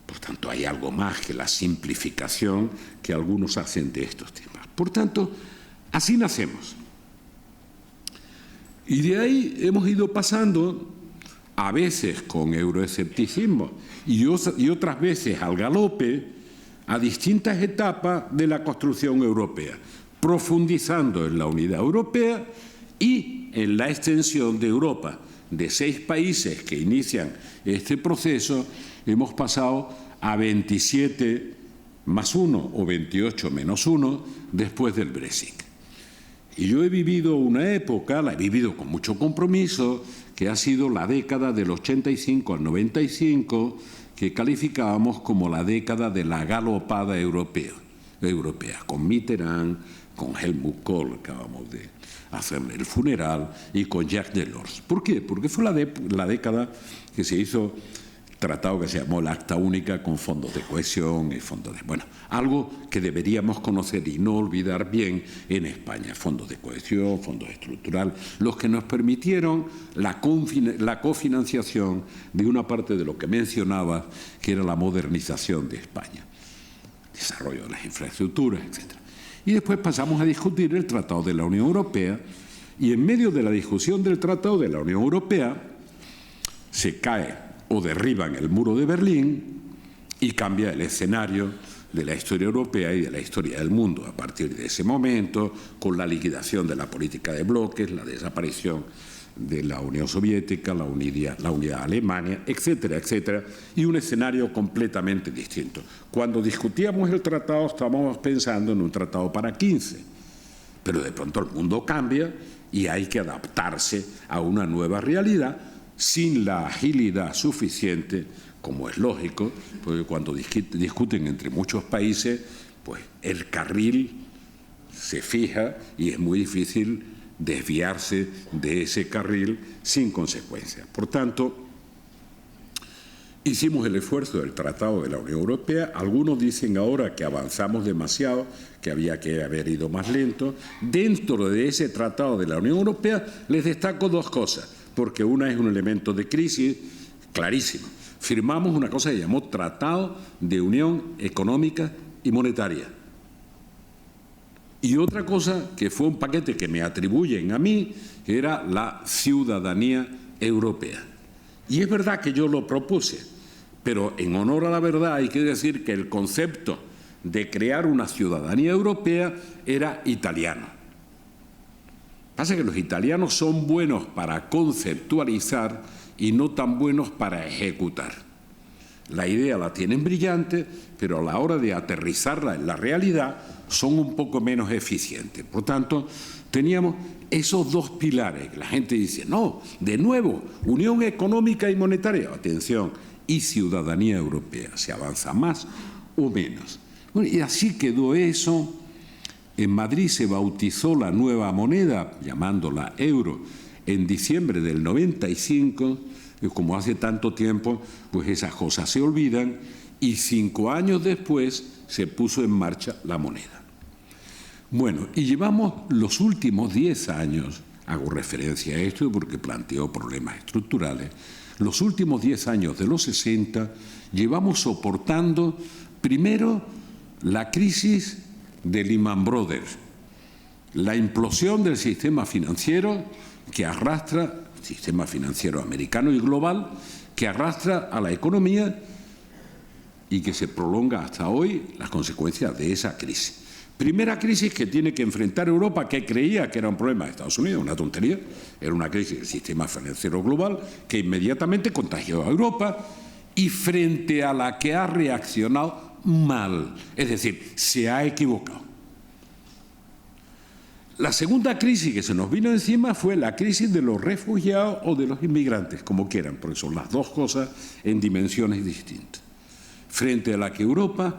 Por tanto, hay algo más que la simplificación que algunos hacen de estos temas. Por tanto, así nacemos. Y de ahí hemos ido pasando, a veces con euroescepticismo y otras veces al galope, a distintas etapas de la construcción europea, profundizando en la unidad europea y en la extensión de Europa. De 6 países que inician este proceso, hemos pasado a 27 más 1 o 28 menos 1 después del Brexit. Y yo he vivido una época, la he vivido con mucho compromiso, que ha sido la década del 85 al 95, que calificábamos como la década de la galopada europea, con Mitterrand, con Helmut Kohl, acabamos de hacerle el funeral, y con Jacques Delors. ¿Por qué? Porque fue la década que se hizo tratado que se llamó el Acta Única con fondos de cohesión y fondos de... Bueno, algo que deberíamos conocer y no olvidar bien en España. Fondos de cohesión, fondos estructurales, los que nos permitieron la cofinanciación de una parte de lo que mencionaba, que era la modernización de España. Desarrollo de las infraestructuras, etc. Y después pasamos a discutir el Tratado de la Unión Europea, y en medio de la discusión del Tratado de la Unión Europea se cae o derriban el muro de Berlín y cambia el escenario de la historia europea y de la historia del mundo. A partir de ese momento, con la liquidación de la política de bloques, la desaparición de la Unión Soviética, la unidad de Alemania, etcétera, etcétera, y un escenario completamente distinto. Cuando discutíamos el tratado estábamos pensando en un tratado para 15, pero de pronto el mundo cambia y hay que adaptarse a una nueva realidad sin la agilidad suficiente, como es lógico, porque cuando discuten entre muchos países, pues el carril se fija y es muy difícil desviarse de ese carril sin consecuencias. Por tanto, hicimos el esfuerzo del Tratado de la Unión Europea. Algunos dicen ahora que avanzamos demasiado, que había que haber ido más lento. Dentro de ese Tratado de la Unión Europea les destaco 2 cosas, porque una es un elemento de crisis clarísimo. Firmamos una cosa que se llamó Tratado de Unión Económica y Monetaria. Y otra cosa que fue un paquete que me atribuyen a mí, que era la ciudadanía europea. Y es verdad que yo lo propuse, pero en honor a la verdad hay que decir que el concepto de crear una ciudadanía europea era italiano. Pasa que los italianos son buenos para conceptualizar y no tan buenos para ejecutar. La idea la tienen brillante, pero a la hora de aterrizarla en la realidad son un poco menos eficientes. Por tanto, teníamos esos 2 pilares. La gente dice, no, de nuevo, unión económica y monetaria, atención, y ciudadanía europea. ¿Se avanza más o menos? Bueno, y así quedó eso. En Madrid se bautizó la nueva moneda, llamándola euro, en diciembre del 95, y como hace tanto tiempo, pues esas cosas se olvidan, y 5 años después se puso en marcha la moneda. Bueno, y llevamos los últimos 10 años, hago referencia a esto porque planteó problemas estructurales, los últimos 10 años de los 60 llevamos soportando primero la crisis de Lehman Brothers, la implosión del sistema financiero que arrastra, sistema financiero americano y global, que arrastra a la economía y que se prolonga hasta hoy las consecuencias de esa crisis. Primera crisis que tiene que enfrentar Europa, que creía que era un problema de Estados Unidos, una tontería, era una crisis del sistema financiero global que inmediatamente contagió a Europa y frente a la que ha reaccionado mal, es decir, se ha equivocado. La segunda crisis que se nos vino encima fue la crisis de los refugiados o de los inmigrantes, como quieran, porque son las dos cosas en dimensiones distintas, frente a la que Europa,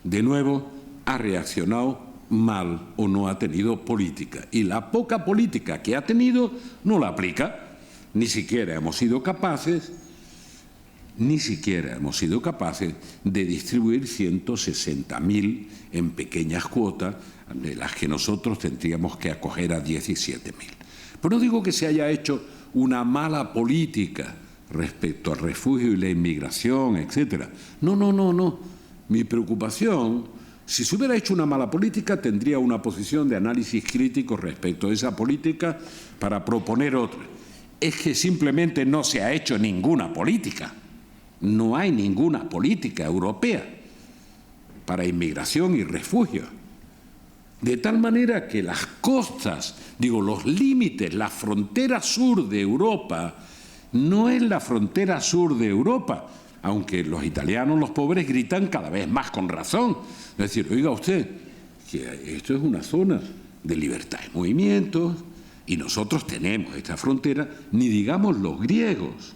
de nuevo, ha reaccionado mal o no ha tenido política. Y la poca política que ha tenido no la aplica. Ni siquiera hemos sido capaces de distribuir 160.000 en pequeñas cuotas, de las que nosotros tendríamos que acoger a 17.000. Pero no digo que se haya hecho una mala política respecto al refugio y la inmigración, etcétera. No. Mi preocupación, si se hubiera hecho una mala política, tendría una posición de análisis crítico respecto a esa política para proponer otra. Es que simplemente no se ha hecho ninguna política. No hay ninguna política europea para inmigración y refugio. De tal manera que las costas, los límites, la frontera sur de Europa, no es la frontera sur de Europa, aunque los italianos, los pobres, gritan cada vez más con razón. Es decir, oiga usted, que esto es una zona de libertad de movimientos y nosotros tenemos esta frontera, ni digamos los griegos,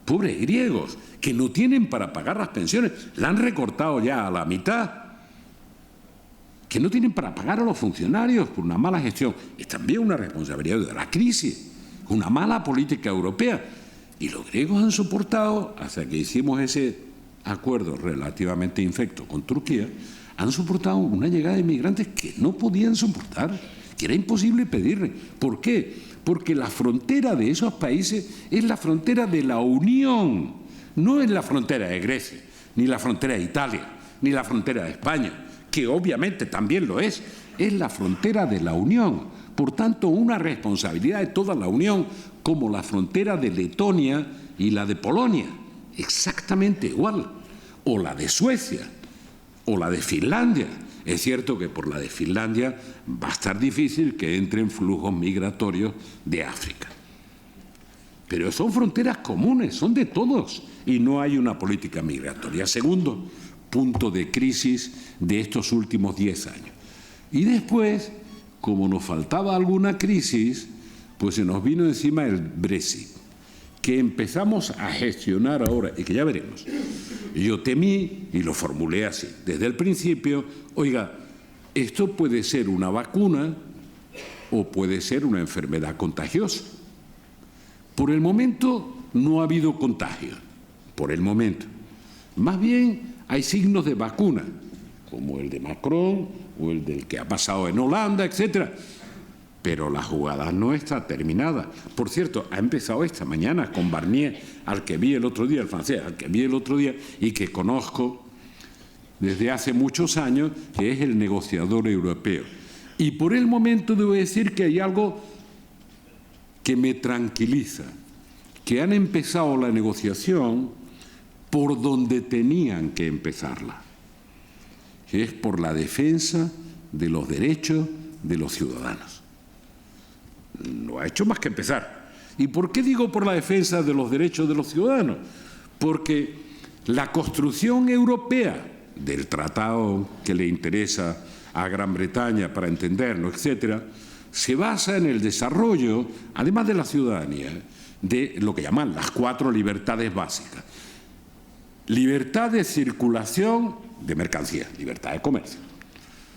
pobres griegos, que no tienen para pagar las pensiones, la han recortado ya a la mitad, que no tienen para pagar a los funcionarios por una mala gestión. Es también una responsabilidad de la crisis, una mala política europea. Y los griegos han soportado, hasta que hicimos ese acuerdo relativamente infecto con Turquía, han soportado una llegada de inmigrantes que no podían soportar, que era imposible pedirle. ¿Por qué? Porque la frontera de esos países es la frontera de la Unión, no es la frontera de Grecia, ni la frontera de Italia, ni la frontera de España, que obviamente también lo es la frontera de la Unión. Por tanto, una responsabilidad de toda la Unión, como la frontera de Letonia y la de Polonia, exactamente igual, o la de Suecia, o la de Finlandia. Es cierto que por la de Finlandia va a estar difícil que entren flujos migratorios de África. Pero son fronteras comunes, son de todos, y no hay una política migratoria. Segundo punto de crisis de estos últimos 10 años. Y después, como nos faltaba alguna crisis, pues se nos vino encima el Brexit, que empezamos a gestionar ahora y que ya veremos. Yo temí, y lo formulé así, desde el principio, oiga, esto puede ser una vacuna o puede ser una enfermedad contagiosa. Por el momento no ha habido contagio, por el momento. Más bien hay signos de vacuna, como el de Macron o el del que ha pasado en Holanda, etcétera. Pero la jugada no está terminada. Por cierto, ha empezado esta mañana con Barnier, al que vi el otro día, el francés, al que vi el otro día y que conozco desde hace muchos años, que es el negociador europeo. Y por el momento debo decir que hay algo que me tranquiliza, que han empezado la negociación por donde tenían que empezarla, que es por la defensa de los derechos de los ciudadanos. No ha hecho más que empezar. ¿Y por qué digo por la defensa de los derechos de los ciudadanos? Porque la construcción europea del tratado que le interesa a Gran Bretaña para entenderlo, etcétera, se basa en el desarrollo, además de la ciudadanía, de lo que llaman las 4 libertades básicas. Libertad de circulación de mercancías, libertad de comercio,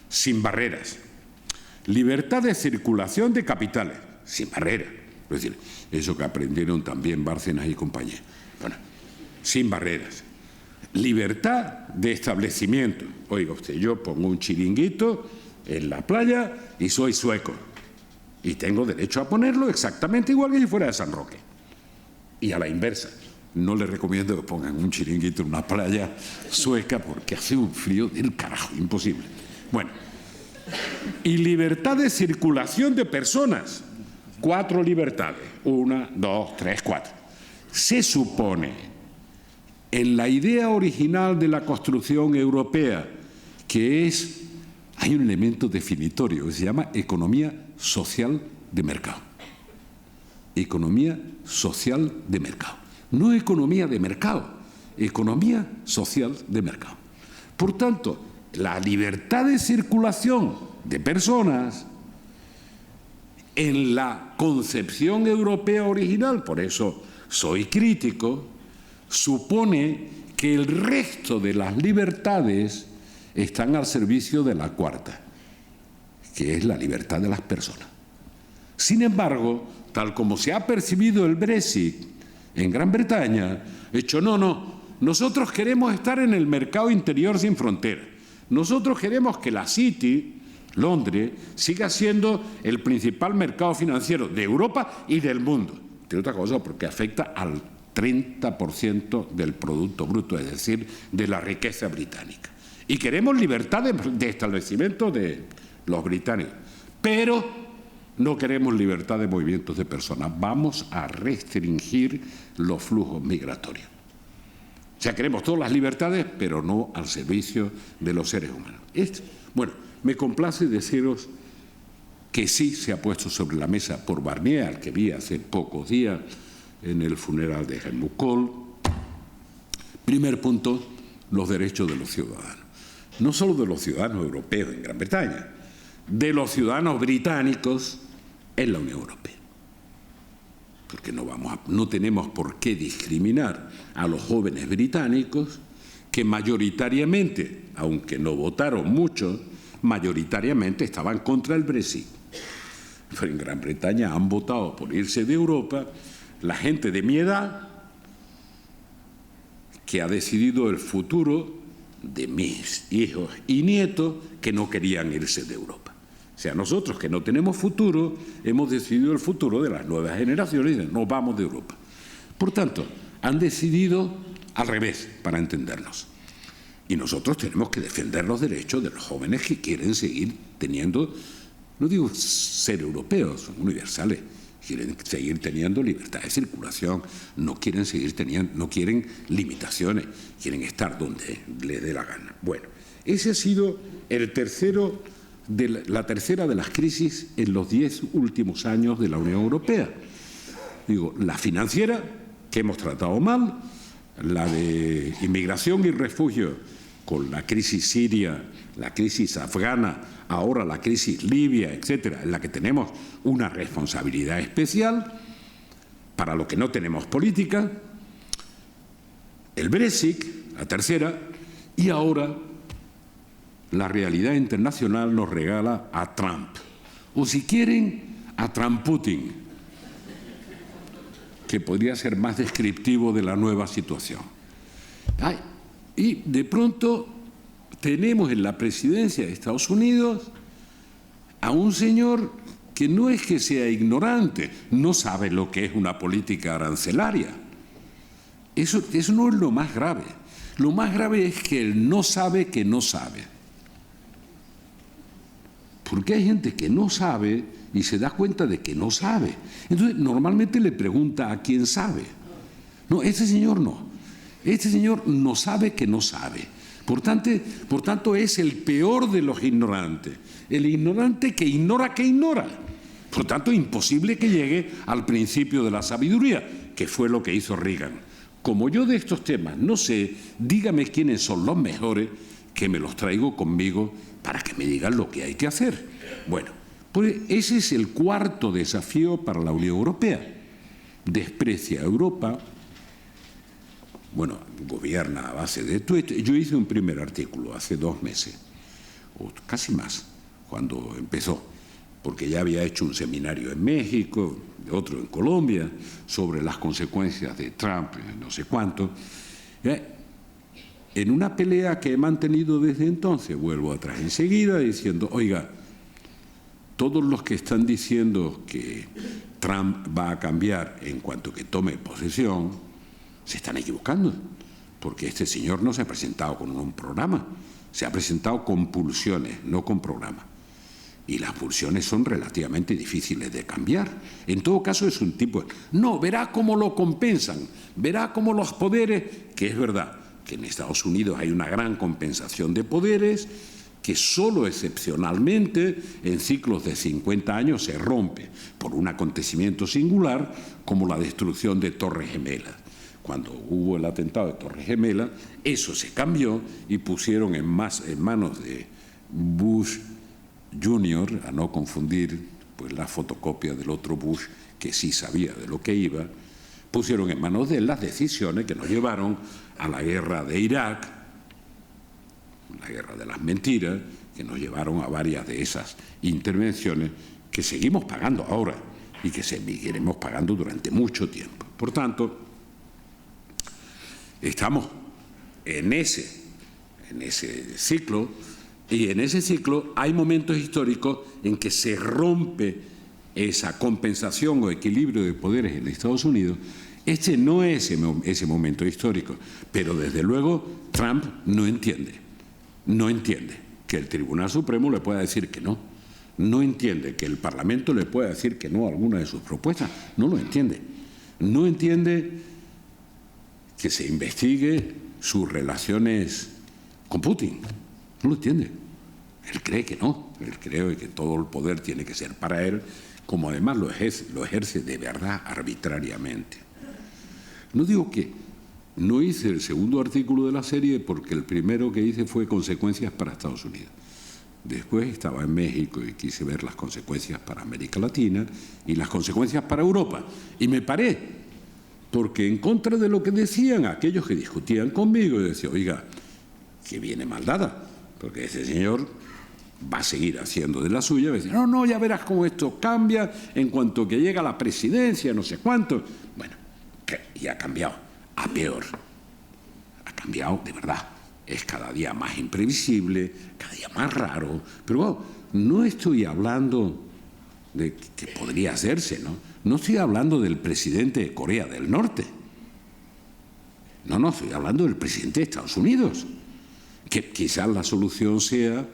sin barreras. Libertad de circulación de capitales, sin barreras. Es decir, eso que aprendieron también Bárcenas y compañía. Bueno, sin barreras. Libertad de establecimiento. Oiga usted, yo pongo un chiringuito en la playa y soy sueco. Y tengo derecho a ponerlo exactamente igual que si fuera de San Roque. Y a la inversa. No les recomiendo que pongan un chiringuito en una playa sueca porque hace un frío del carajo, imposible. Bueno, y libertad de circulación de personas. 4 libertades. 1, 2, 3, 4. Se supone, en la idea original de la construcción europea, que es hay un elemento definitorio que se llama economía social de mercado. Economía social de mercado. No economía de mercado, economía social de mercado. Por tanto, la libertad de circulación de personas en la concepción europea original, por eso soy crítico, supone que el resto de las libertades están al servicio de la cuarta, que es la libertad de las personas. Sin embargo, tal como se ha percibido el Brexit en Gran Bretaña, nosotros queremos estar en el mercado interior sin fronteras. Nosotros queremos que la City, Londres, siga siendo el principal mercado financiero de Europa y del mundo. Entre otras cosas porque afecta al 30% del Producto Bruto, es decir, de la riqueza británica. Y queremos libertad de establecimiento de los británicos, pero no queremos libertad de movimientos de personas. Vamos a restringir los flujos migratorios. O sea, queremos todas las libertades, pero no al servicio de los seres humanos. Bueno, me complace deciros que sí se ha puesto sobre la mesa por Barnier, al que vi hace pocos días en el funeral de Helmut Kohl. Primer punto, los derechos de los ciudadanos. No solo de los ciudadanos europeos en Gran Bretaña, de los ciudadanos británicos en la Unión Europea. Porque no tenemos por qué discriminar a los jóvenes británicos que mayoritariamente, aunque no votaron mucho, mayoritariamente estaban contra el Brexit. Pero en Gran Bretaña han votado por irse de Europa la gente de mi edad que ha decidido el futuro de mis hijos y nietos que no querían irse de Europa. O sea, nosotros que no tenemos futuro, hemos decidido el futuro de las nuevas generaciones y nos vamos de Europa. Por tanto, han decidido al revés, para entendernos. Y nosotros tenemos que defender los derechos de los jóvenes que quieren seguir teniendo, no digo ser europeos, son universales, quieren seguir teniendo libertad de circulación, no quieren limitaciones, quieren estar donde les dé la gana. Bueno, ese ha sido la tercera de las crisis en los 10 últimos años de la Unión Europea. Digo, la financiera, que hemos tratado mal, la de inmigración y refugio, con la crisis siria, la crisis afgana, ahora la crisis libia, etcétera, en la que tenemos una responsabilidad especial, para lo que no tenemos política, el Brexit, la tercera, y ahora la realidad internacional nos regala a Trump, o si quieren, a Trump-Putin, que podría ser más descriptivo de la nueva situación. Y de pronto tenemos en la presidencia de Estados Unidos a un señor que no es que sea ignorante, no sabe lo que es una política arancelaria. Eso no es lo más grave. Lo más grave es que él no sabe que no sabe. Porque hay gente que no sabe y se da cuenta de que no sabe. Entonces, normalmente le pregunta a quién sabe. No, este señor no. Este señor no sabe que no sabe. Por tanto, es el peor de los ignorantes. El ignorante que ignora que ignora. Por tanto, imposible que llegue al principio de la sabiduría, que fue lo que hizo Reagan. Como yo de estos temas no sé, dígame quiénes son los mejores, que me los traigo conmigo para que me digan lo que hay que hacer. Bueno, pues ese es el cuarto desafío para la Unión Europea. Desprecia a Europa. Bueno, gobierna a base de Twitter. Yo hice un primer artículo hace 2 meses, o casi más, cuando empezó, porque ya había hecho un seminario en México, otro en Colombia, sobre las consecuencias de Trump, no sé cuánto. En una pelea que he mantenido desde entonces, vuelvo atrás enseguida diciendo, oiga, todos los que están diciendo que Trump va a cambiar en cuanto que tome posesión, se están equivocando, porque este señor no se ha presentado con un programa, se ha presentado con pulsiones, no con programa. Y las pulsiones son relativamente difíciles de cambiar. En todo caso es un tipo... No, verá cómo lo compensan, verá cómo los poderes, que es verdad que en Estados Unidos hay una gran compensación de poderes, que solo excepcionalmente en ciclos de 50 años se rompe por un acontecimiento singular como la destrucción de Torres Gemelas. Cuando hubo el atentado de Torres Gemelas, eso se cambió y pusieron en manos de Bush Jr., a no confundir pues la fotocopia del otro Bush que sí sabía de lo que iba, pusieron en manos de él las decisiones que nos llevaron a la guerra de Irak, la guerra de las mentiras, que nos llevaron a varias de esas intervenciones que seguimos pagando ahora y que seguiremos pagando durante mucho tiempo. Por tanto, estamos en ese ciclo, y en ese ciclo hay momentos históricos en que se rompe esa compensación o equilibrio de poderes en Estados Unidos. Este no es ese momento histórico, pero desde luego Trump no entiende que el Tribunal Supremo le pueda decir que no, no entiende que el Parlamento le pueda decir que no a alguna de sus propuestas, no lo entiende, no entiende que se investigue sus relaciones con Putin, no lo entiende, él cree que no, él cree que todo el poder tiene que ser para él, como además lo ejerce de verdad arbitrariamente. No digo que no hice el segundo artículo de la serie porque el primero que hice fue consecuencias para Estados Unidos. Después estaba en México y quise ver las consecuencias para América Latina y las consecuencias para Europa. Y me paré, porque en contra de lo que decían aquellos que discutían conmigo, y decía, oiga, que viene mal dada, porque ese señor va a seguir haciendo de la suya. Y decía, no, ya verás cómo esto cambia en cuanto que llega a la presidencia, no sé cuánto. Bueno, y ha cambiado a peor, ha cambiado de verdad, es cada día más imprevisible, cada día más raro, pero bueno, no estoy hablando de que podría hacerse, no estoy hablando del presidente de Corea del Norte, no, estoy hablando del presidente de Estados Unidos, que quizás la solución sea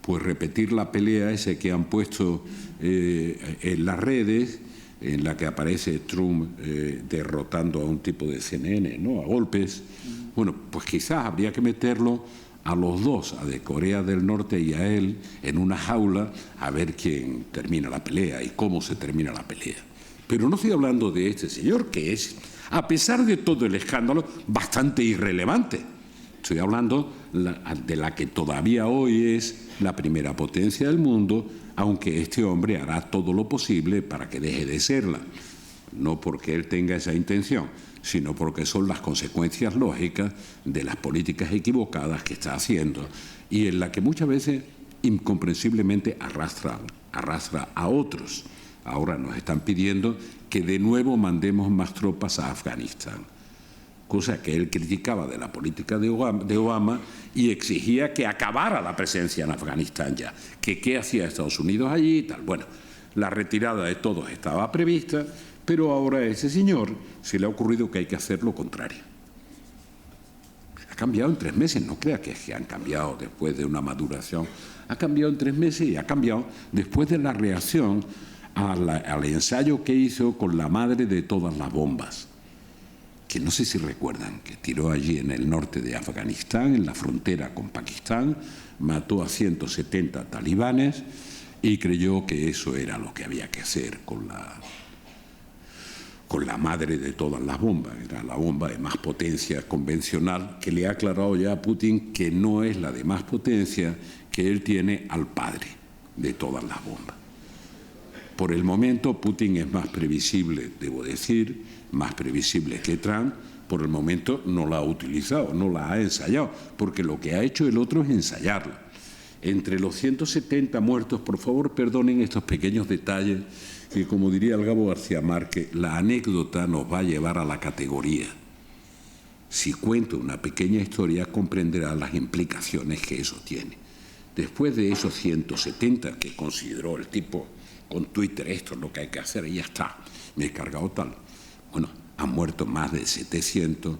pues repetir la pelea esa que han puesto en las redes, en la que aparece Trump derrotando a un tipo de CNN, ¿no?, a golpes. Bueno, pues quizás habría que meterlo a los dos, a de Corea del Norte y a él, en una jaula, a ver quién termina la pelea y cómo se termina la pelea. Pero no estoy hablando de este señor, que es, a pesar de todo el escándalo, bastante irrelevante. Estoy hablando de la que todavía hoy es la primera potencia del mundo, aunque este hombre hará todo lo posible para que deje de serla. No porque él tenga esa intención, sino porque son las consecuencias lógicas de las políticas equivocadas que está haciendo y en la que muchas veces incomprensiblemente arrastra a otros. Ahora nos están pidiendo que de nuevo mandemos más tropas a Afganistán, cosa que él criticaba de la política de Obama y exigía que acabara la presencia en Afganistán ya, que qué hacía Estados Unidos allí y tal. Bueno, la retirada de todos estaba prevista, pero ahora a ese señor se le ha ocurrido que hay que hacer lo contrario. Ha cambiado en 3 meses, no crea que han cambiado después de una maduración, ha cambiado en 3 meses y ha cambiado después de la reacción al ensayo que hizo con la madre de todas las bombas, que no sé si recuerdan, que tiró allí en el norte de Afganistán, en la frontera con Pakistán, mató a 170 talibanes y creyó que eso era lo que había que hacer con la madre de todas las bombas. Era la bomba de más potencia convencional, que le ha aclarado ya a Putin que no es la de más potencia, que él tiene al padre de todas las bombas. Por el momento Putin es más previsible, debo decir, más previsible que Trump. Por el momento no la ha utilizado, no la ha ensayado, porque lo que ha hecho el otro es ensayarla. Entre los 170 muertos, por favor perdonen estos pequeños detalles, que como diría el Gabo García Márquez, la anécdota nos va a llevar a la categoría. Si cuento una pequeña historia comprenderá las implicaciones que eso tiene. Después de esos 170 que consideró el tipo con Twitter, esto es lo que hay que hacer y ya está, me he cargado tal. Bueno, han muerto más de 700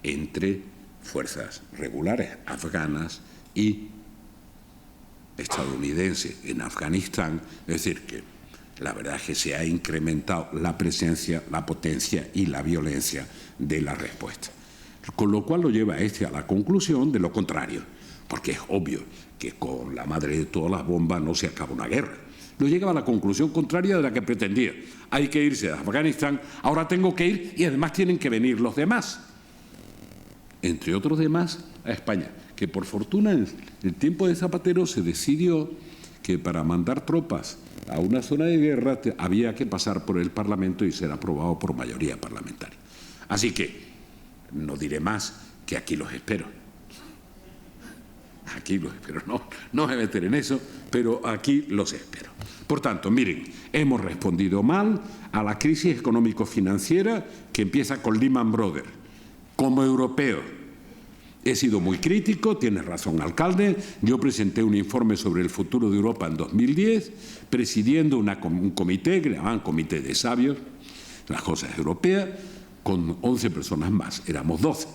entre fuerzas regulares afganas y estadounidenses en Afganistán. Es decir, que la verdad es que se ha incrementado la presencia, la potencia y la violencia de la respuesta. Con lo cual lo lleva a la conclusión de lo contrario. porque es obvio que con la madre de todas las bombas no se acaba una guerra. No llegaba a la conclusión contraria de la que pretendía. Hay que irse a Afganistán, ahora tengo que ir y además tienen que venir los demás. Entre otros demás, a España, que por fortuna en el tiempo de Zapatero se decidió que para mandar tropas a una zona de guerra había que pasar por el Parlamento y ser aprobado por mayoría parlamentaria. Así que no diré más, que aquí los espero. Aquí los espero, no me meteré en eso, pero aquí los espero. Por tanto, miren, hemos respondido mal a la crisis económico-financiera que empieza con Lehman Brothers. Como europeo, he sido muy crítico, tiene razón, alcalde. Yo presenté un informe sobre el futuro de Europa en 2010, presidiendo un comité, que le llamaban Comité de Sabios, las cosas europeas, con 11 personas más, éramos 12.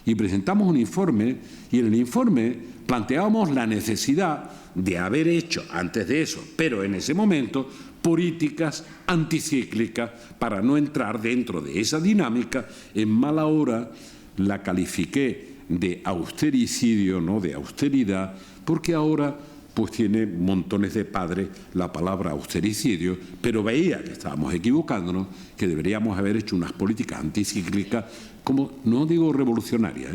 Y presentamos un informe, y en el informe planteábamos la necesidad de haber hecho, antes de eso, pero en ese momento, políticas anticíclicas para no entrar dentro de esa dinámica. En mala hora la califiqué de austericidio, no de austeridad, porque ahora pues tiene montones de padres la palabra austericidio, pero veía que estábamos equivocándonos, que deberíamos haber hecho unas políticas anticíclicas, como no digo revolucionarias,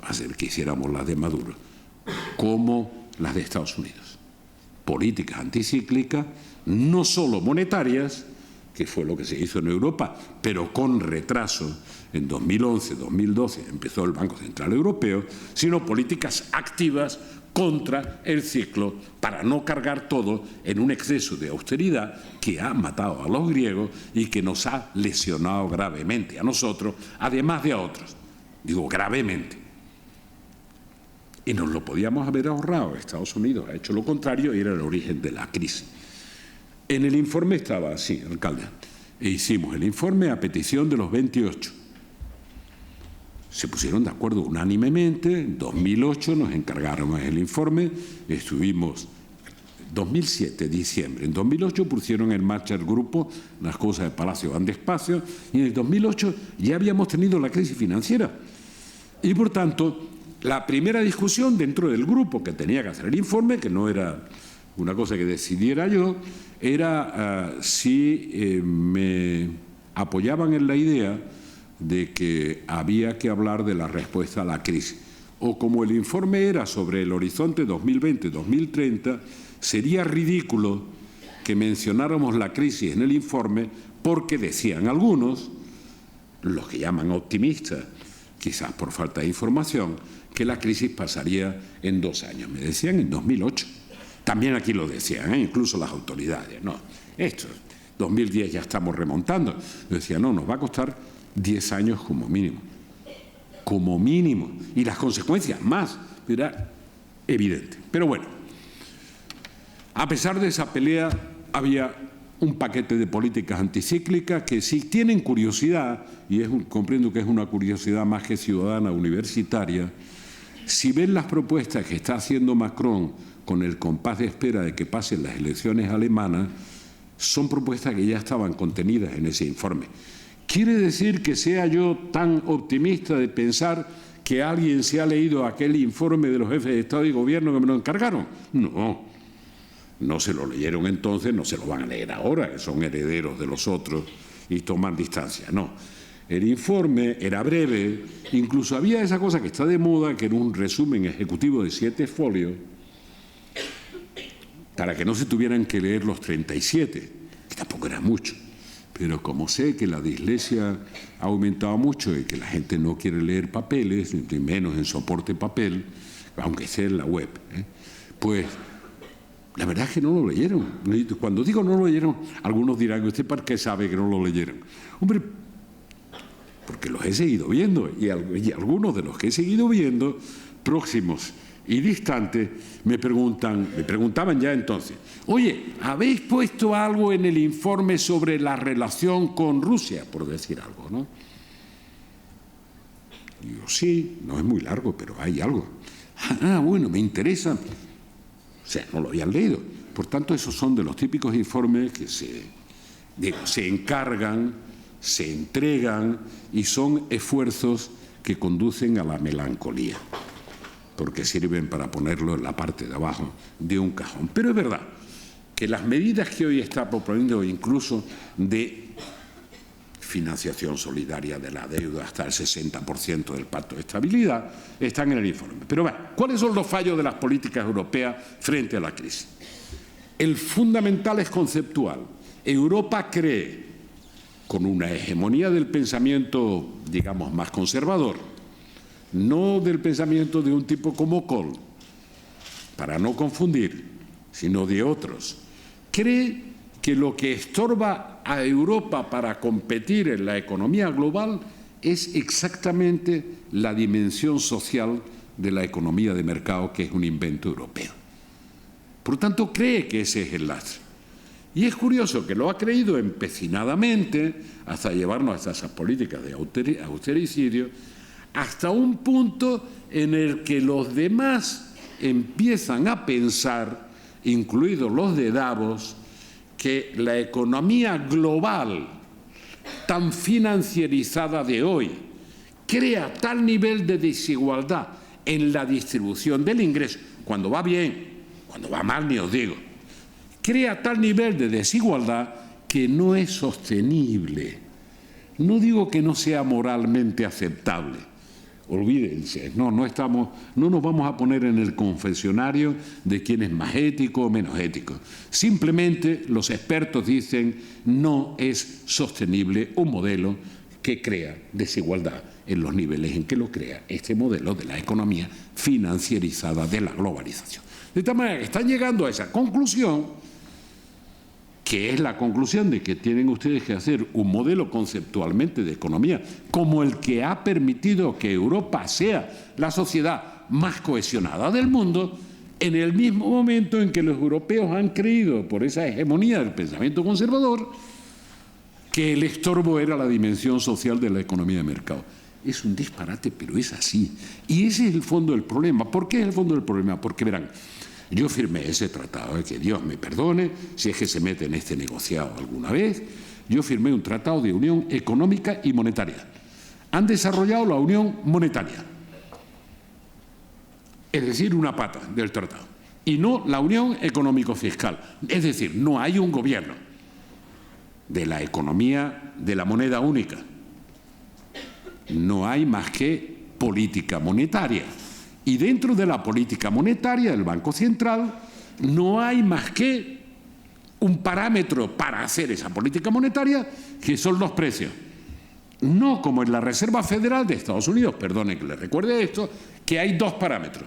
hacer que hiciéramos las de Maduro, como las de Estados Unidos. Políticas anticíclicas, no solo monetarias, que fue lo que se hizo en Europa, pero con retraso. En 2011, 2012 empezó el Banco Central Europeo, sino políticas activas contra el ciclo para no cargar todo en un exceso de austeridad que ha matado a los griegos y que nos ha lesionado gravemente a nosotros, además de a otros. Digo gravemente. Y nos lo podíamos haber ahorrado. Estados Unidos ha hecho lo contrario y era el origen de la crisis. En el informe estaba así, alcalde, e hicimos el informe a petición de los 28. Se pusieron de acuerdo unánimemente. En 2008 nos encargaron el informe, estuvimos 2007, diciembre. En 2008 pusieron en marcha el grupo, las cosas de Palacio van despacio, y en el 2008 ya habíamos tenido la crisis financiera. Y por tanto, la primera discusión dentro del grupo que tenía que hacer el informe, que no era una cosa que decidiera yo, era si me apoyaban en la idea de que había que hablar de la respuesta a la crisis. O como el informe era sobre el horizonte 2020-2030, sería ridículo que mencionáramos la crisis en el informe porque decían algunos, los que llaman optimistas, quizás por falta de información, que la crisis pasaría en 2 años. Me decían en 2008. También aquí lo decían, incluso las autoridades. No, esto, 2010 ya estamos remontando. Yo decía, no, nos va a costar 10 años como mínimo. Como mínimo. Y las consecuencias más. Era evidente. Pero bueno, a pesar de esa pelea, había un paquete de políticas anticíclicas que si tienen curiosidad, y comprendo que es una curiosidad más que ciudadana universitaria, si ven las propuestas que está haciendo Macron con el compás de espera de que pasen las elecciones alemanas, son propuestas que ya estaban contenidas en ese informe. ¿Quiere decir que sea yo tan optimista de pensar que alguien se ha leído aquel informe de los jefes de Estado y Gobierno que me lo encargaron? No, no se lo leyeron entonces, no se lo van a leer ahora, que son herederos de los otros y toman distancia, no. El informe era breve, incluso había esa cosa que está de moda, que era un resumen ejecutivo de 7 folios, para que no se tuvieran que leer los 37, que tampoco era mucho. Pero como sé que la dislexia ha aumentado mucho y que la gente no quiere leer papeles, ni menos en soporte papel, aunque sea en la web, pues la verdad es que no lo leyeron. Cuando digo no lo leyeron, algunos dirán, ¿usted por qué sabe que no lo leyeron? Hombre, porque los he seguido viendo y algunos de los que he seguido viendo, próximos y distantes, me preguntaban ya entonces, oye, ¿habéis puesto algo en el informe sobre la relación con Rusia? Por decir algo, ¿no? Y yo, sí, no es muy largo, pero hay algo. Ah, bueno, me interesa. O sea, no lo habían leído. Por tanto, esos son de los típicos informes que se encargan, se entregan y son esfuerzos que conducen a la melancolía. porque sirven para ponerlo en la parte de abajo de un cajón. Pero es verdad que las medidas que hoy está proponiendo, incluso de financiación solidaria de la deuda hasta el 60% del Pacto de Estabilidad, están en el informe. Pero bueno, ¿cuáles son los fallos de las políticas europeas frente a la crisis? El fundamental es conceptual. Europa cree, con una hegemonía del pensamiento, digamos, más conservador, no del pensamiento de un tipo como Kohl, para no confundir, sino de otros, cree que lo que estorba a Europa para competir en la economía global es exactamente la dimensión social de la economía de mercado, que es un invento europeo. Por lo tanto, cree que ese es el lastre. Y es curioso que lo ha creído empecinadamente hasta llevarnos hasta esas políticas de austericidio, hasta un punto en el que los demás empiezan a pensar, incluidos los de Davos, que la economía global tan financierizada de hoy crea tal nivel de desigualdad en la distribución del ingreso, cuando va bien, cuando va mal ni os digo, crea tal nivel de desigualdad que no es sostenible. No digo que no sea moralmente aceptable. Olvídense, no nos vamos a poner en el confesionario de quién es más ético o menos ético. Simplemente los expertos dicen no es sostenible un modelo que crea desigualdad en los niveles en que lo crea este modelo de la economía financierizada de la globalización. De tal manera que están llegando a esa conclusión, que es la conclusión de que tienen ustedes que hacer un modelo conceptualmente de economía como el que ha permitido que Europa sea la sociedad más cohesionada del mundo, en el mismo momento en que los europeos han creído, por esa hegemonía del pensamiento conservador, que el estorbo era la dimensión social de la economía de mercado. Es un disparate, pero es así. Y ese es el fondo del problema. ¿Por qué es el fondo del problema? Porque verán, yo firmé ese tratado, que Dios me perdone si es que se mete en este negociado alguna vez. Yo firmé un tratado de unión económica y monetaria. Han desarrollado la unión monetaria, es decir, una pata del tratado, y no la unión económico-fiscal. Es decir, no hay un gobierno de la economía de la moneda única. No hay más que política monetaria. Y dentro de la política monetaria del Banco Central no hay más que un parámetro para hacer esa política monetaria, que son los precios. No como en la Reserva Federal de Estados Unidos, perdone que le recuerde esto, que hay dos parámetros.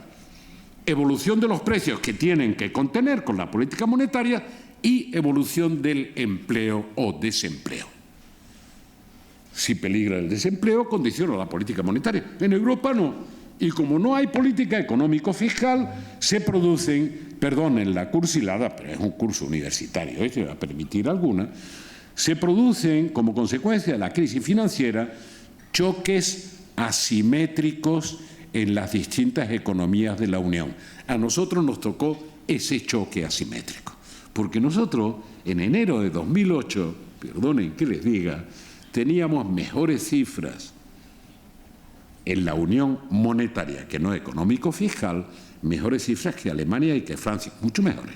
Evolución de los precios que tienen que contener con la política monetaria y evolución del empleo o desempleo. Si peligra el desempleo, condiciona la política monetaria. En Europa no. Y como no hay política económico-fiscal, se producen, perdonen la cursilada, pero es un curso universitario, esto va a permitir alguna, se producen como consecuencia de la crisis financiera choques asimétricos en las distintas economías de la Unión. A nosotros nos tocó ese choque asimétrico, porque nosotros en enero de 2008, perdonen que les diga, teníamos mejores cifras en la unión monetaria, que no económico-fiscal, mejores cifras que Alemania y que Francia, mucho mejores.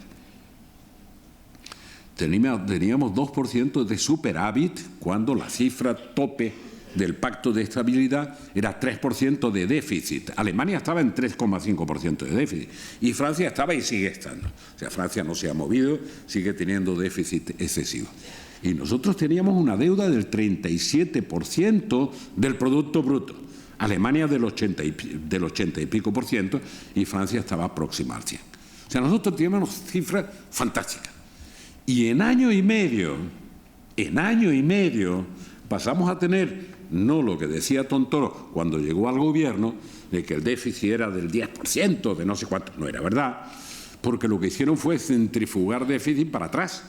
Teníamos 2% de superávit cuando la cifra tope del Pacto de Estabilidad era 3% de déficit. Alemania estaba en 3,5% de déficit y Francia estaba y sigue estando. O sea, Francia no se ha movido, sigue teniendo déficit excesivo. Y nosotros teníamos una deuda del 37% del Producto Bruto. Alemania del 80 y pico por ciento y Francia estaba próxima al 100. O sea, nosotros teníamos cifras fantásticas. Y en año y medio, pasamos a tener, no lo que decía Tontoro cuando llegó al gobierno, de que el déficit era del 10%, de no sé cuánto. No era verdad, porque lo que hicieron fue centrifugar déficit para atrás.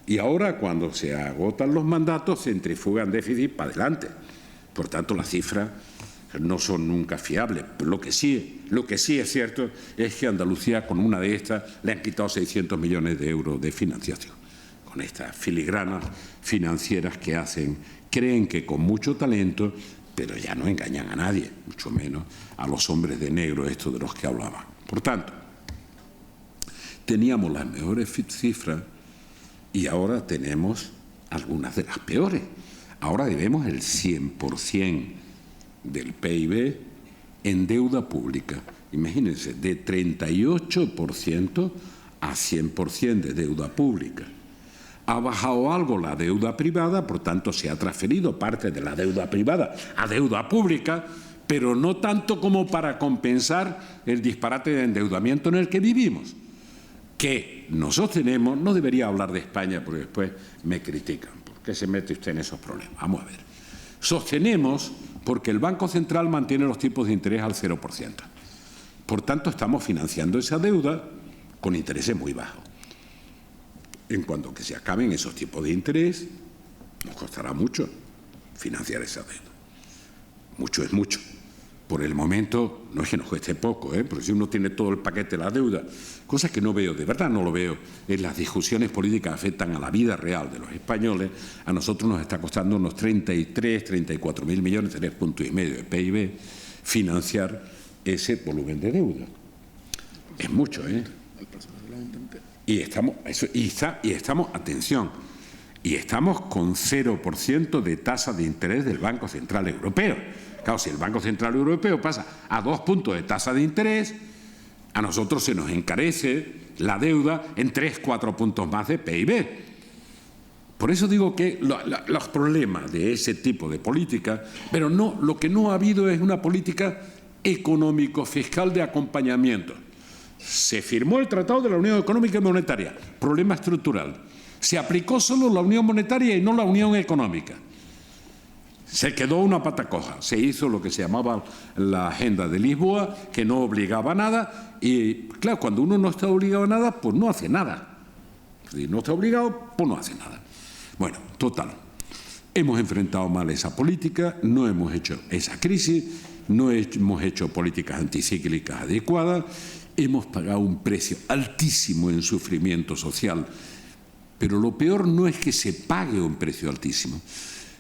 Y ahora, cuando se agotan los mandatos, centrifugan déficit para adelante. Por tanto, las cifras no son nunca fiables. Lo que sí es cierto es que Andalucía, con una de estas, le han quitado 600 millones de euros de financiación. Con estas filigranas financieras que hacen, creen que con mucho talento pero ya no engañan a nadie, mucho menos a los hombres de negro, estos de los que hablaban. Por tanto, teníamos las mejores cifras y ahora tenemos algunas de las peores. Ahora debemos el 100% del PIB en deuda pública. Imagínense, de 38% a 100% de deuda pública. Ha bajado algo la deuda privada, por tanto se ha transferido parte de la deuda privada a deuda pública, pero no tanto como para compensar el disparate de endeudamiento en el que vivimos, que nosotros tenemos. No debería hablar de España porque después me critican. ¿Por qué se mete usted en esos problemas? Vamos a ver. Sostenemos porque el Banco Central mantiene los tipos de interés al 0%. Por tanto, estamos financiando esa deuda con intereses muy bajos. En cuanto que se acaben esos tipos de interés, nos costará mucho financiar esa deuda. Mucho es mucho. Por el momento, no es que nos cueste poco, porque si uno tiene todo el paquete de la deuda, cosas que no veo, de verdad no lo veo, en las discusiones políticas afectan a la vida real de los españoles, a nosotros nos está costando unos 33, 34 mil millones, 3,5 puntos de PIB, financiar ese volumen de deuda. Es mucho, Y estamos, atención, y estamos con 0% de tasa de interés del Banco Central Europeo. Claro, si el Banco Central Europeo pasa a 2 puntos de tasa de interés, a nosotros se nos encarece la deuda en 3-4 puntos más de PIB. Por eso digo que los problemas de ese tipo de política, pero no, lo que no ha habido es una política económico-fiscal de acompañamiento. Se firmó el Tratado de la Unión Económica y Monetaria, problema estructural. Se aplicó solo la Unión Monetaria y no la Unión Económica. Se quedó una pata coja. Se hizo lo que se llamaba la Agenda de Lisboa, que no obligaba a nada. Y claro, cuando uno no está obligado a nada, pues no hace nada. Si no está obligado, pues no hace nada. Bueno, total. Hemos enfrentado mal esa política, no hemos hecho esa crisis, no hemos hecho políticas anticíclicas adecuadas. Hemos pagado un precio altísimo en sufrimiento social, pero lo peor no es que se pague un precio altísimo.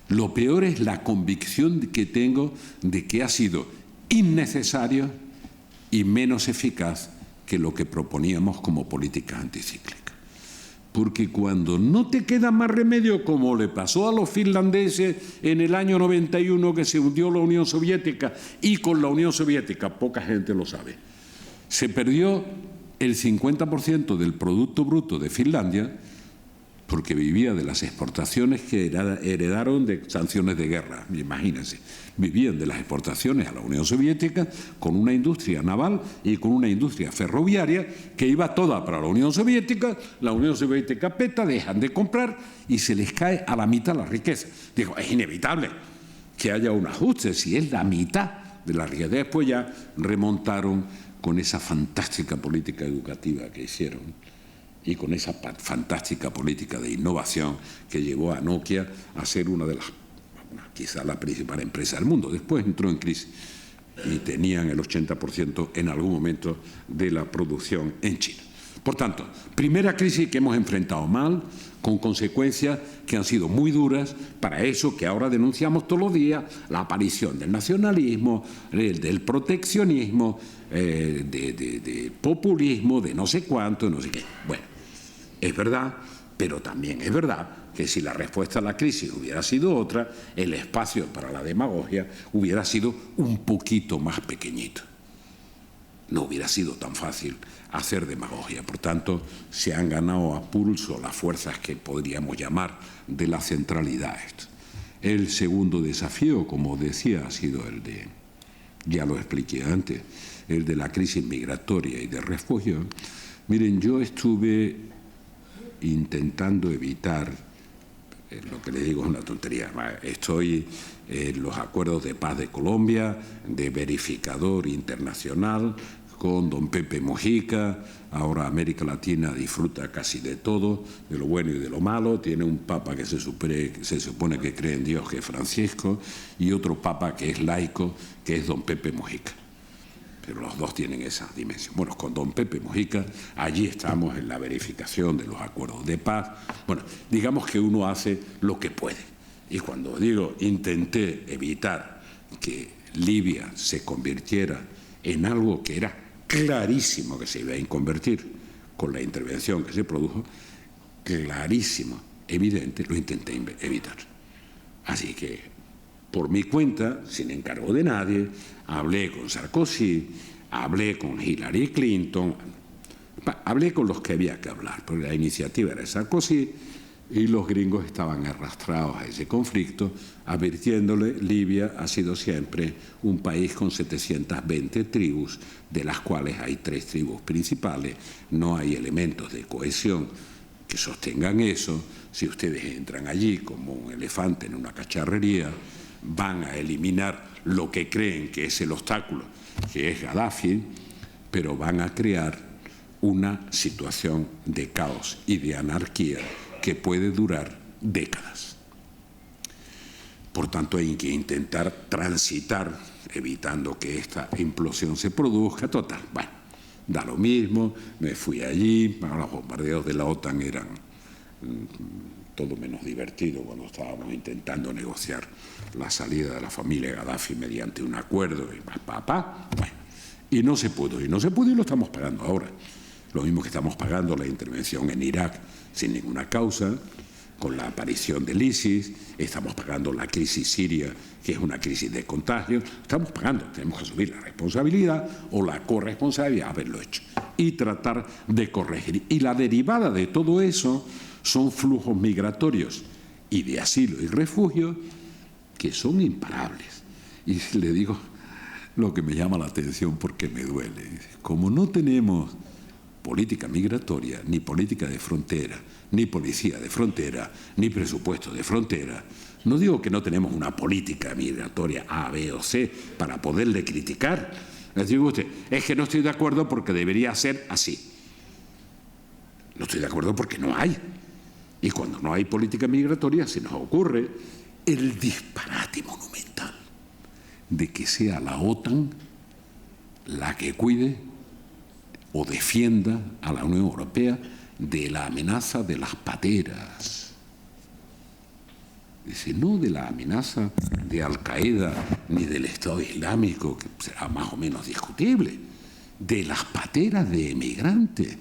Lo peor es la convicción que tengo de que ha sido innecesario y menos eficaz que lo que proponíamos como políticas anticíclicas. Porque cuando no te queda más remedio, como le pasó a los finlandeses en el año 91 que se hundió la Unión Soviética, y con la Unión Soviética, poca gente lo sabe, se perdió el 50% del Producto Bruto de Finlandia porque vivía de las exportaciones que heredaron de sanciones de guerra. Imagínense, vivían de las exportaciones a la Unión Soviética con una industria naval y con una industria ferroviaria que iba toda para la Unión Soviética peta, dejan de comprar y se les cae a la mitad la riqueza. Digo, es inevitable que haya un ajuste si es la mitad de la riqueza. Después ya remontaron con esa fantástica política educativa que hicieron y con esa fantástica política de innovación que llevó a Nokia a ser una de las, quizá la principal empresa del mundo. Después entró en crisis y tenían el 80% en algún momento de la producción en China. Por tanto, primera crisis que hemos enfrentado mal, con consecuencias que han sido muy duras para eso que ahora denunciamos todos los días, la aparición del nacionalismo, del proteccionismo, de populismo, de no sé cuánto, no sé qué. Bueno, es verdad, pero también es verdad que si la respuesta a la crisis hubiera sido otra, el espacio para la demagogia hubiera sido un poquito más pequeñito. No hubiera sido tan fácil hacer demagogia. Por tanto, se han ganado a pulso las fuerzas que podríamos llamar de la centralidad. El segundo desafío, como decía, ha sido el de, ya lo expliqué antes, el de la crisis migratoria y de refugio. Miren, yo estuve intentando evitar, lo que le digo es una tontería, estoy en los acuerdos de paz de Colombia, de verificador internacional, con don Pepe Mujica. Ahora América Latina disfruta casi de todo, de lo bueno y de lo malo. Tiene un papa que se supone que cree en Dios, que es Francisco, y otro papa que es laico, que es don Pepe Mujica. Pero los dos tienen esa dimensión. Bueno, con don Pepe Mujica, allí estamos en la verificación de los acuerdos de paz. Bueno, digamos que uno hace lo que puede. Y cuando digo intenté evitar que Libia se convirtiera en algo que era clarísimo que se iba a convertir con la intervención que se produjo, clarísimo, evidente, lo intenté evitar. Así que, por mi cuenta, sin encargo de nadie, hablé con Sarkozy, hablé con Hillary Clinton, hablé con los que había que hablar, porque la iniciativa era de Sarkozy y los gringos estaban arrastrados a ese conflicto, advirtiéndole: Libia ha sido siempre un país con 720 tribus, de las cuales hay 3 tribus principales, no hay elementos de cohesión que sostengan eso. Si ustedes entran allí como un elefante en una cacharrería, van a eliminar lo que creen que es el obstáculo, que es Gaddafi, pero van a crear una situación de caos y de anarquía que puede durar décadas. Por tanto, hay que intentar transitar, evitando que esta implosión se produzca. Total, bueno, da lo mismo, me fui allí. Los bombardeos de la OTAN eran todo menos divertidos cuando estábamos intentando negociar la salida de la familia Gaddafi mediante un acuerdo y bueno, y no se pudo y lo estamos pagando ahora. Lo mismo que estamos pagando la intervención en Irak sin ninguna causa, con la aparición del ISIS, estamos pagando la crisis siria, que es una crisis de contagio, estamos pagando, tenemos que asumir la responsabilidad o la corresponsabilidad de haberlo hecho y tratar de corregir. Y la derivada de todo eso son flujos migratorios y de asilo y refugio que son imparables. Y le digo lo que me llama la atención porque me duele. Como no tenemos política migratoria, ni política de frontera, ni policía de frontera, ni presupuesto de frontera, no digo que no tenemos una política migratoria A, B o C para poderle criticar. Les digo a usted, es que no estoy de acuerdo porque debería ser así. No estoy de acuerdo porque no hay. Y cuando no hay política migratoria se nos ocurre el disparate monumental de que sea la OTAN la que cuide o defienda a la Unión Europea de la amenaza de las pateras. Dice, no de la amenaza de Al-Qaeda ni del Estado Islámico, que será más o menos discutible, de las pateras de emigrantes,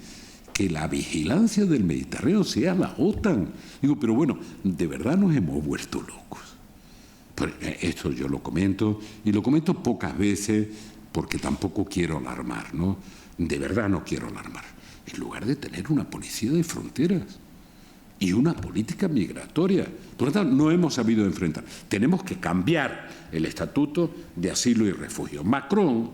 que la vigilancia del Mediterráneo sea la OTAN. Digo, pero bueno, de verdad nos hemos vuelto locos. Pero esto yo lo comento, y lo comento pocas veces porque tampoco quiero alarmar, ¿no? De verdad no quiero alarmar. En lugar de tener una policía de fronteras y una política migratoria, por lo tanto, no hemos sabido enfrentar. Tenemos que cambiar el estatuto de asilo y refugio. Macron,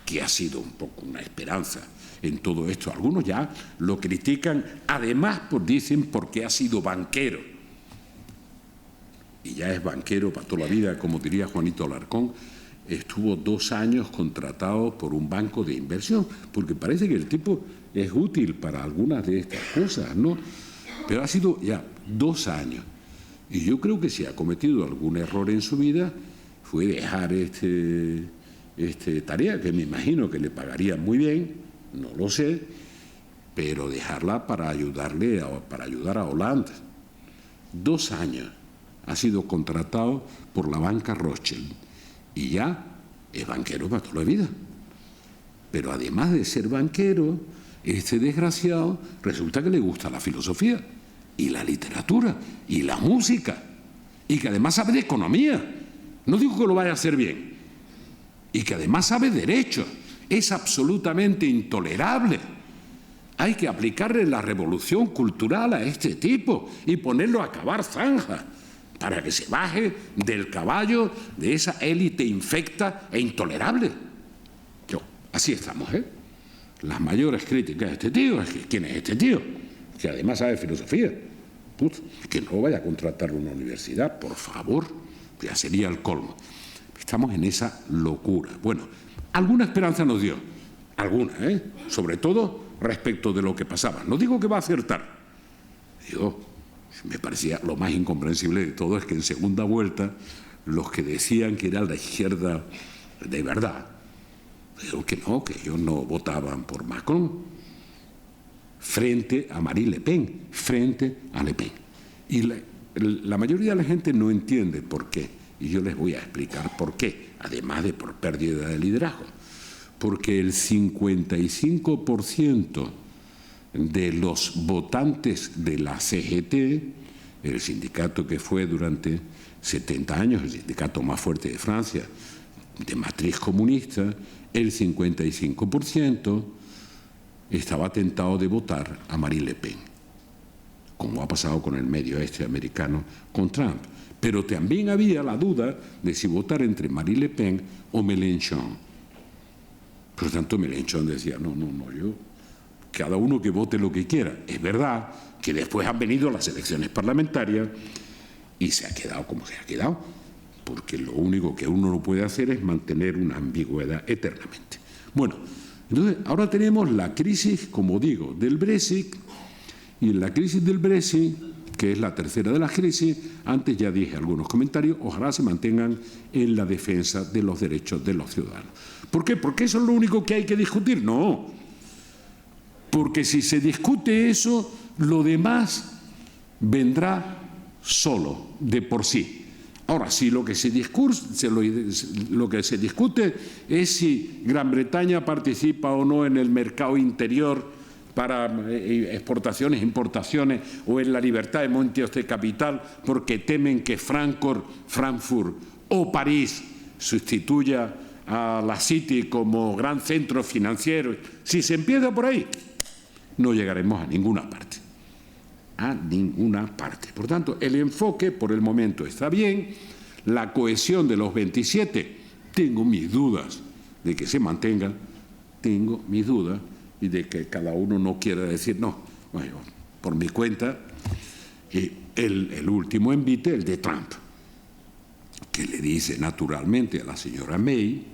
que ha sido un poco una esperanza en todo esto, algunos ya lo critican, además dicen porque ha sido banquero. Y ya es banquero para toda la vida, como diría Juanito Alarcón. Estuvo 2 años contratado por un banco de inversión, porque parece que el tipo es útil para algunas de estas cosas, ¿no? Pero ha sido ya 2 años. Y yo creo que si ha cometido algún error en su vida fue dejar tarea, que me imagino que le pagaría muy bien, no lo sé, pero dejarla para ayudar a Hollande. 2 años ha sido contratado por la banca Rothschild. Y ya es banquero para toda la vida. Pero además de ser banquero, este desgraciado resulta que le gusta la filosofía y la literatura y la música, y que además sabe de economía. No digo que lo vaya a hacer bien. Y que además sabe derecho. Es absolutamente intolerable. Hay que aplicarle la revolución cultural a este tipo y ponerlo a cavar zanja, para que se baje del caballo de esa élite infecta e intolerable. Así estamos, ¿eh? Las mayores críticas a este tío es que ¿quién es este tío? Que además sabe filosofía. Que no vaya a contratar una universidad, por favor, ya sería el colmo. Estamos en esa locura. Bueno, alguna esperanza nos dio, alguna, sobre todo respecto de lo que pasaba. No digo que va a acertar, digo, me parecía lo más incomprensible de todo es que en segunda vuelta los que decían que era la izquierda de verdad, dijeron que no, que ellos no votaban por Macron, frente a Marine Le Pen, frente a Le Pen. Y la mayoría de la gente no entiende por qué. Y yo les voy a explicar por qué, además de por pérdida de liderazgo. Porque el 55% de los votantes de la CGT, el sindicato que fue durante 70 años el sindicato más fuerte de Francia, de matriz comunista, el 55% estaba tentado de votar a Marine Le Pen, como ha pasado con el medio oeste americano con Trump. Pero también había la duda de si votar entre Marine Le Pen o Mélenchon. Por lo tanto, Mélenchon decía, no, yo, cada uno que vote lo que quiera. Es verdad que después han venido las elecciones parlamentarias y se ha quedado como se ha quedado, porque lo único que uno no puede hacer es mantener una ambigüedad eternamente. Bueno, entonces ahora tenemos la crisis, como digo, del Brexit, y en la crisis del Brexit, que es la tercera de las crisis, antes ya dije algunos comentarios, ojalá se mantengan en la defensa de los derechos de los ciudadanos. ¿Por qué? ¿Porque eso es lo único que hay que discutir? No, porque si se discute eso, lo demás vendrá solo, de por sí. Ahora, si lo que se discute es si Gran Bretaña participa o no en el mercado interior para exportaciones, importaciones, o en la libertad de movimientos de capital, porque temen que Frankfurt o París sustituya a la City como gran centro financiero, si se empieza por ahí, no llegaremos a ninguna parte. A ninguna parte. Por tanto, el enfoque por el momento está bien. La cohesión de los 27, tengo mis dudas de que se mantenga, tengo mis dudas, y de que cada uno no quiera decir, no, bueno, por mi cuenta. El último envite, el de Trump, que le dice naturalmente a la señora May,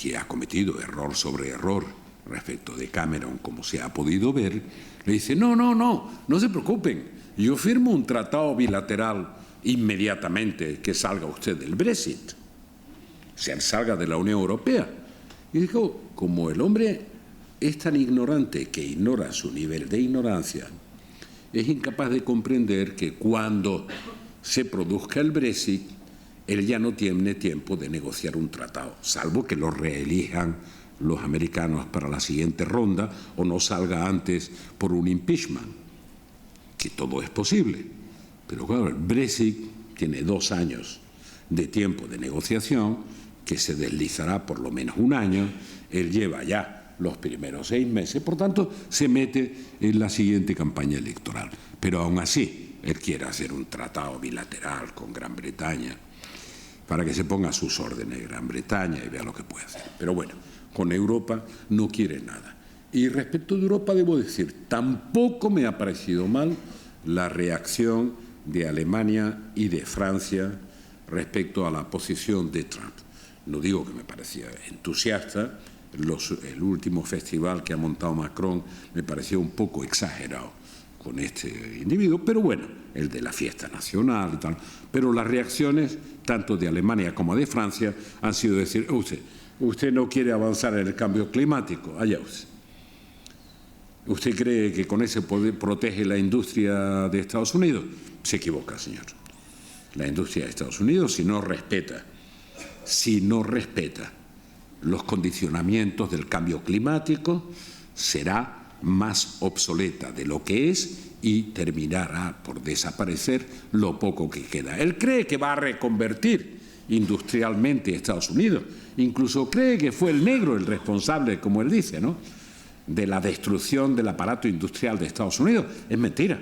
que ha cometido error sobre error respecto de Cameron, como se ha podido ver, le dice, no se preocupen, yo firmo un tratado bilateral inmediatamente que salga usted del Brexit, se salga de la Unión Europea. Y dijo, como el hombre es tan ignorante que ignora su nivel de ignorancia, es incapaz de comprender que cuando se produzca el Brexit, él ya no tiene tiempo de negociar un tratado, salvo que lo reelijan los americanos para la siguiente ronda o no salga antes por un impeachment, que todo es posible. Pero claro, el Brexit tiene 2 años de tiempo de negociación, que se deslizará por lo menos un año. Él lleva ya los primeros 6 meses, por tanto, se mete en la siguiente campaña electoral. Pero aún así, él quiere hacer un tratado bilateral con Gran Bretaña para que se ponga a sus órdenes Gran Bretaña y vea lo que puede hacer. Pero bueno, con Europa no quiere nada. Y respecto de Europa debo decir, tampoco me ha parecido mal la reacción de Alemania y de Francia respecto a la posición de Trump. No digo que me parecía entusiasta, el último festival que ha montado Macron me pareció un poco exagerado con este individuo, pero bueno, el de la fiesta nacional y tal. Pero las reacciones, tanto de Alemania como de Francia, han sido decir, usted no quiere avanzar en el cambio climático, allá usted. ¿Usted cree que con ese poder protege la industria de Estados Unidos? Se equivoca, señor. La industria de Estados Unidos, si no respeta los condicionamientos del cambio climático, será más obsoleta de lo que es y terminará por desaparecer lo poco que queda. Él cree que va a reconvertir industrialmente a Estados Unidos, incluso cree que fue el negro el responsable, como él dice, ¿no?, de la destrucción del aparato industrial de Estados Unidos. Es mentira.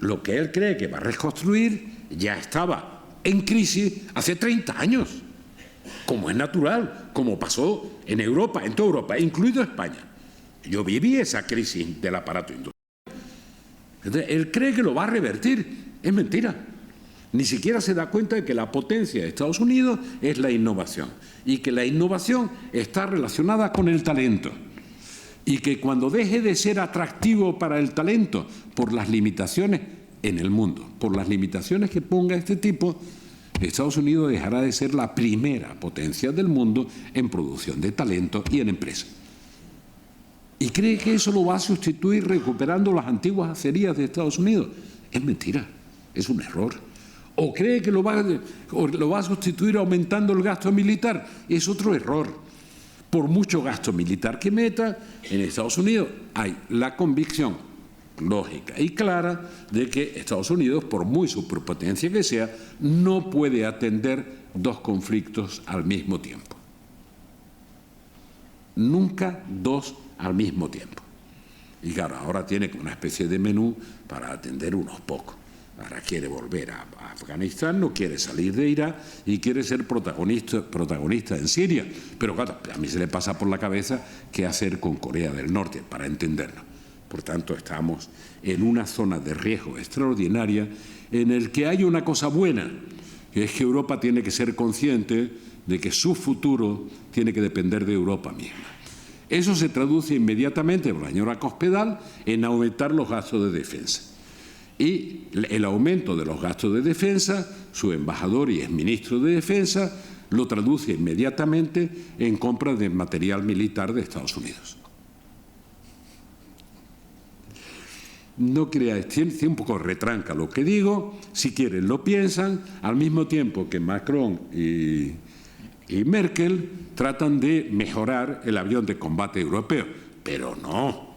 Lo que él cree que va a reconstruir ya estaba en crisis hace 30 años, como es natural, como pasó en Europa, en toda Europa, incluido España. Yo viví esa crisis del aparato industrial. Entonces, él cree que lo va a revertir. Es mentira. Ni siquiera se da cuenta de que la potencia de Estados Unidos es la innovación y que la innovación está relacionada con el talento. Y que cuando deje de ser atractivo para el talento por las limitaciones en el mundo, por las limitaciones que ponga este tipo, Estados Unidos dejará de ser la primera potencia del mundo en producción de talento y en empresas. ¿Y cree que eso lo va a sustituir recuperando las antiguas acerías de Estados Unidos? Es mentira, es un error. ¿O cree que lo va a sustituir aumentando el gasto militar? Es otro error. Por mucho gasto militar que meta, en Estados Unidos hay la convicción lógica y clara de que Estados Unidos, por muy superpotencia que sea, no puede atender dos conflictos al mismo tiempo. Nunca dos al mismo tiempo. Y claro, ahora tiene una especie de menú para atender unos pocos. Ahora quiere volver a Afganistán, no quiere salir de Irak y quiere ser protagonista en Siria. Pero claro, a mí se le pasa por la cabeza qué hacer con Corea del Norte, para entenderlo. Por tanto, estamos en una zona de riesgo extraordinaria en el que hay una cosa buena, que es que Europa tiene que ser consciente de que su futuro tiene que depender de Europa misma. Eso se traduce inmediatamente por la señora Cospedal en aumentar los gastos de defensa. Y el aumento de los gastos de defensa, su embajador y exministro de Defensa lo traduce inmediatamente en compra de material militar de Estados Unidos. No creáis, tiene un poco retranca lo que digo, si quieren lo piensan, al mismo tiempo que Macron y Merkel tratan de mejorar el avión de combate europeo, pero no.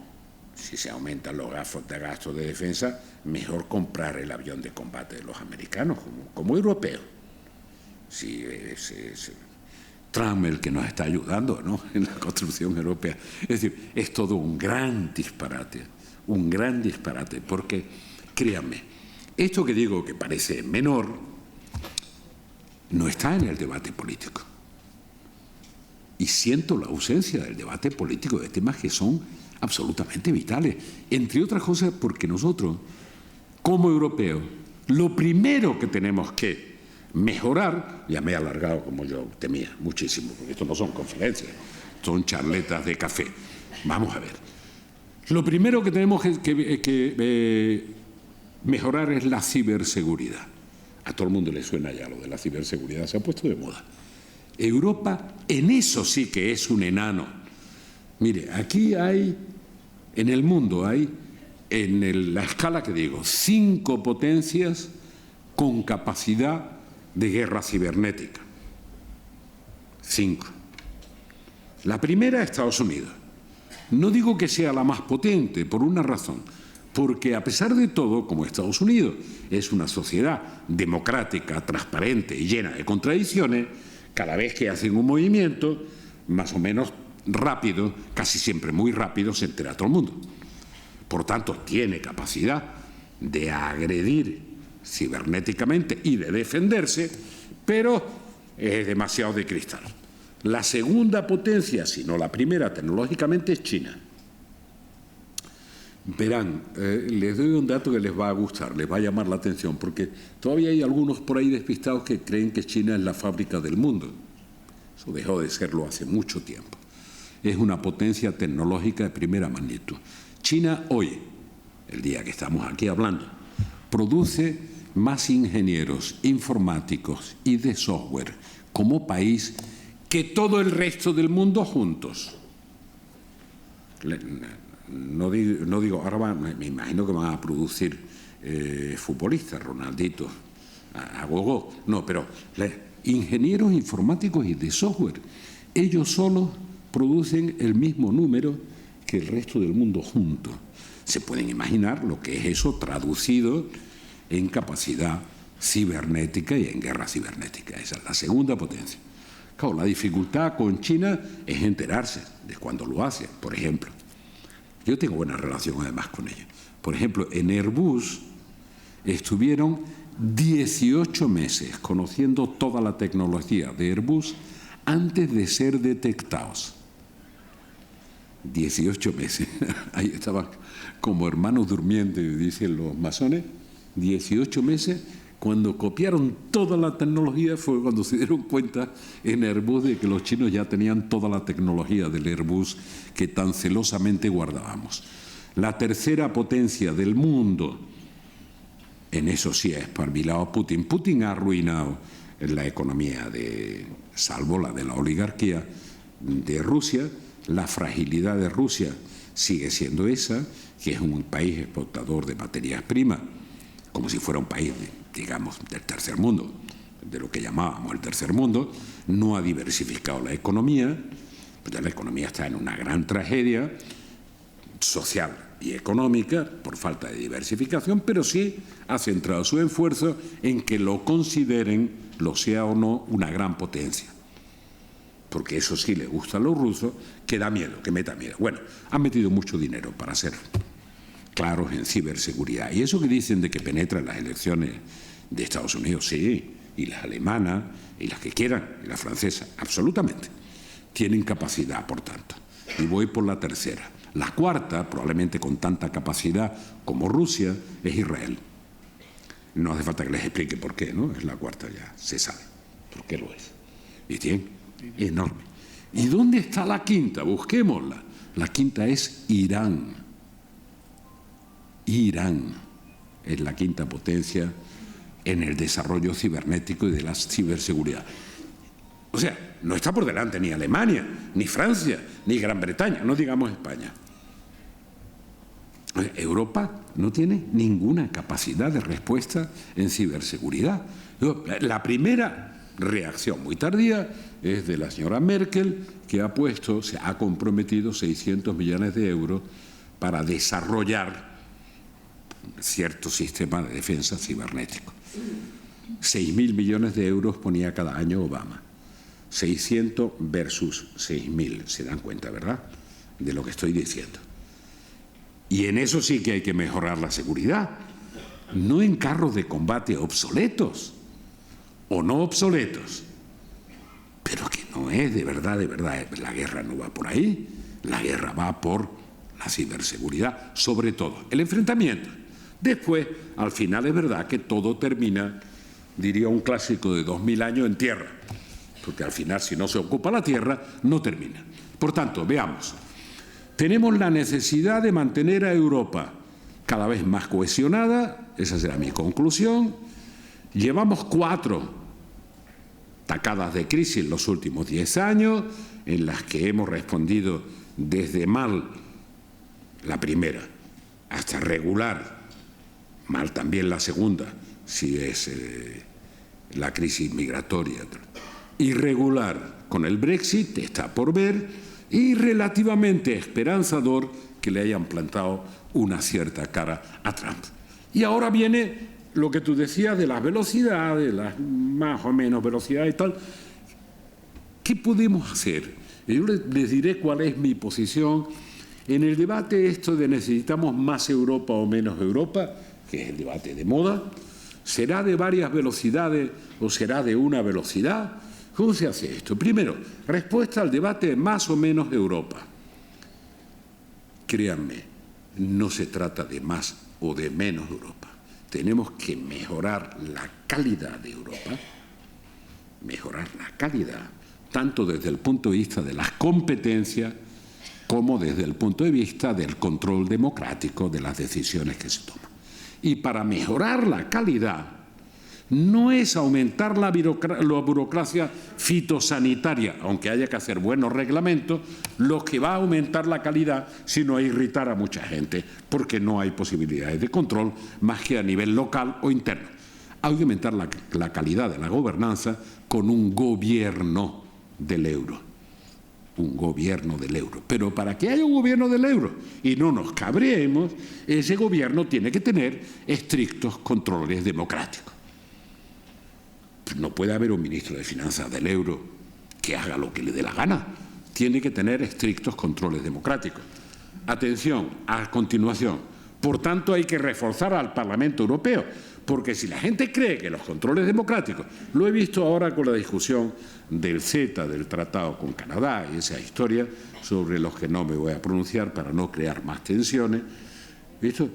Si se aumentan los gastos de defensa, mejor comprar el avión de combate de los americanos como europeos. Si es Trump el que nos está ayudando, ¿no?, en la construcción europea. Es decir, es todo un gran disparate, porque, créanme, esto que digo que parece menor, no está en el debate político. Y siento la ausencia del debate político de temas que son absolutamente vitales, entre otras cosas porque nosotros, como europeos, lo primero que tenemos que mejorar, ya me he alargado como yo temía muchísimo, porque esto no son conferencias, son charletas de café. Vamos a ver. Lo primero que tenemos que mejorar es la ciberseguridad. A todo el mundo le suena ya lo de la ciberseguridad, se ha puesto de moda. Europa en eso sí que es un enano. Mire, aquí hay, en el mundo hay, en la escala que digo, 5 potencias con capacidad de guerra cibernética. 5. La primera, Estados Unidos. No digo que sea la más potente, por una razón. Porque a pesar de todo, como Estados Unidos es una sociedad democrática, transparente y llena de contradicciones, cada vez que hacen un movimiento, más o menos rápido, casi siempre muy rápido, se entera todo el mundo. Por tanto, tiene capacidad de agredir cibernéticamente y de defenderse, pero es demasiado de cristal. La segunda potencia, si no la primera tecnológicamente, es China. Verán, les doy un dato que les va a gustar, les va a llamar la atención, porque todavía hay algunos por ahí despistados que creen que China es la fábrica del mundo. Eso dejó de serlo hace mucho tiempo. Es una potencia tecnológica de primera magnitud. China hoy, el día que estamos aquí hablando, produce más ingenieros informáticos y de software como país que todo el resto del mundo juntos. No digo ahora me imagino que van a producir futbolistas, Ronaldito, a gogo. No, pero ingenieros informáticos y de software, ellos solos producen el mismo número que el resto del mundo juntos. Se pueden imaginar lo que es eso traducido en capacidad cibernética y en guerra cibernética. Esa es la segunda potencia. Claro, la dificultad con China es enterarse de cuando lo hace, por ejemplo. Yo tengo buena relación además con ellos. Por ejemplo, en Airbus estuvieron 18 meses conociendo toda la tecnología de Airbus antes de ser detectados. 18 meses. Ahí estaban como hermanos durmientes, dicen los masones. 18 meses. Cuando copiaron toda la tecnología fue cuando se dieron cuenta en Airbus de que los chinos ya tenían toda la tecnología del Airbus que tan celosamente guardábamos. La tercera potencia del mundo, en eso sí ha espabilado Putin. Putin ha arruinado la economía, salvo la de la oligarquía de Rusia. La fragilidad de Rusia sigue siendo esa, que es un país exportador de materias primas, como si fuera un país digamos, del tercer mundo, de lo que llamábamos el tercer mundo, no ha diversificado la economía, pues la economía está en una gran tragedia social y económica por falta de diversificación, pero sí ha centrado su esfuerzo en que lo consideren, lo sea o no, una gran potencia. Porque eso sí le gusta a los rusos, que da miedo, que meta miedo. Bueno, han metido mucho dinero para ser claros en ciberseguridad. Y eso que dicen de que penetran las elecciones de Estados Unidos, sí, y las alemanas, y las que quieran, y las francesas, absolutamente. Tienen capacidad, por tanto. Y voy por la tercera. La cuarta, probablemente con tanta capacidad como Rusia, es Israel. No hace falta que les explique por qué, ¿no? Es la cuarta, ya se sabe por qué lo es. Y tiene enorme. ¿Y dónde está la quinta? Busquémosla. La quinta es Irán. Irán es la quinta potencia en el desarrollo cibernético y de la ciberseguridad. O sea, no está por delante ni Alemania, ni Francia, ni Gran Bretaña, no digamos España. Europa no tiene ninguna capacidad de respuesta en ciberseguridad. La primera reacción muy tardía es de la señora Merkel, que se ha comprometido 600 millones de euros para desarrollar cierto sistema de defensa cibernético. 6.000 millones de euros ponía cada año Obama. 600 versus 6.000, se dan cuenta, ¿verdad?, de lo que estoy diciendo. Y en eso sí que hay que mejorar la seguridad, no en carros de combate obsoletos o no obsoletos, pero que no es de verdad, la guerra no va por ahí, la guerra va por la ciberseguridad, sobre todo el enfrentamiento. Después, al final es verdad que todo termina, diría un clásico de 2000 años, en tierra, porque al final si no se ocupa la tierra, no termina. Por tanto, veamos, tenemos la necesidad de mantener a Europa cada vez más cohesionada, esa será mi conclusión. Llevamos 4 tacadas de crisis en los últimos 10 años, en las que hemos respondido desde mal la primera hasta regular, mal también la segunda, si es la crisis migratoria, irregular con el Brexit, está por ver, y relativamente esperanzador que le hayan plantado una cierta cara a Trump. Y ahora viene lo que tú decías de las velocidades, las más o menos velocidades y tal. ¿Qué podemos hacer? Yo les diré cuál es mi posición. En el debate esto de necesitamos más Europa o menos Europa, que es el debate de moda, ¿será de varias velocidades o será de una velocidad? ¿Cómo se hace esto? Primero, respuesta al debate de más o menos Europa. Créanme, no se trata de más o de menos Europa. Tenemos que mejorar la calidad de Europa, mejorar la calidad, tanto desde el punto de vista de las competencias como desde el punto de vista del control democrático de las decisiones que se toman. Y para mejorar la calidad no es aumentar la burocracia fitosanitaria, aunque haya que hacer buenos reglamentos, lo que va a aumentar la calidad, sino a irritar a mucha gente, porque no hay posibilidades de control más que a nivel local o interno. Hay que aumentar la calidad de la gobernanza con un gobierno del euro. Un gobierno del euro. Pero para que haya un gobierno del euro y no nos cabreemos, ese gobierno tiene que tener estrictos controles democráticos. No puede haber un ministro de Finanzas del euro que haga lo que le dé la gana. Tiene que tener estrictos controles democráticos. Atención, a continuación. Por tanto, hay que reforzar al Parlamento Europeo, porque si la gente cree que los controles democráticos, lo he visto ahora con la discusión del CETA, del tratado con Canadá y esa historia sobre los que no me voy a pronunciar para no crear más tensiones, esto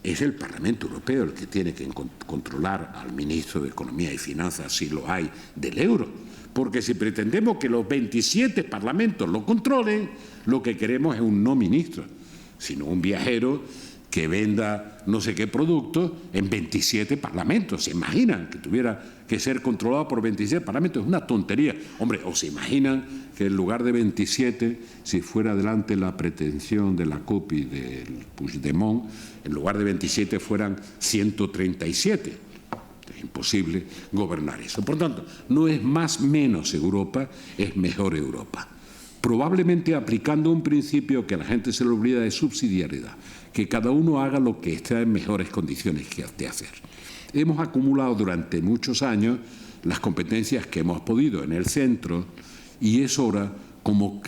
es el Parlamento Europeo el que tiene que controlar al ministro de Economía y Finanzas, si lo hay, del euro. Porque si pretendemos que los 27 parlamentos lo controlen, lo que queremos es un no ministro, sino un viajero que venda no sé qué producto en 27 parlamentos. ¿Se imaginan que tuviera que ser controlado por 27 parlamentos? Es una tontería. Hombre, ¿o se imaginan que en lugar de 27, si fuera adelante la pretensión de la COP y del Puigdemont, en lugar de 27 fueran 137? es imposible gobernar eso. Por tanto, no es más menos Europa, es mejor Europa. Probablemente aplicando un principio que a la gente se le olvida de subsidiariedad, que cada uno haga lo que esté en mejores condiciones de hacer. Hemos acumulado durante muchos años las competencias que hemos podido en el centro y es hora, como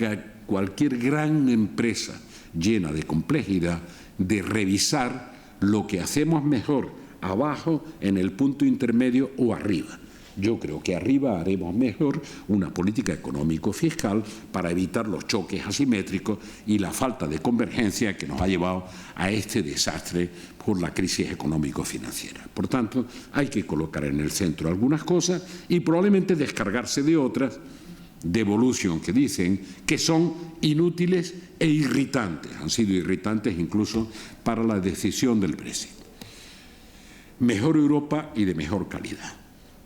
cualquier gran empresa llena de complejidad, de revisar lo que hacemos mejor abajo, en el punto intermedio o arriba. Yo creo que arriba haremos mejor una política económico-fiscal para evitar los choques asimétricos y la falta de convergencia que nos ha llevado a este desastre por la crisis económico-financiera. Por tanto, hay que colocar en el centro algunas cosas y probablemente descargarse de otras, devolution, que dicen que son inútiles e irritantes. Han sido irritantes incluso para la decisión del Brexit. Mejor Europa y de mejor calidad.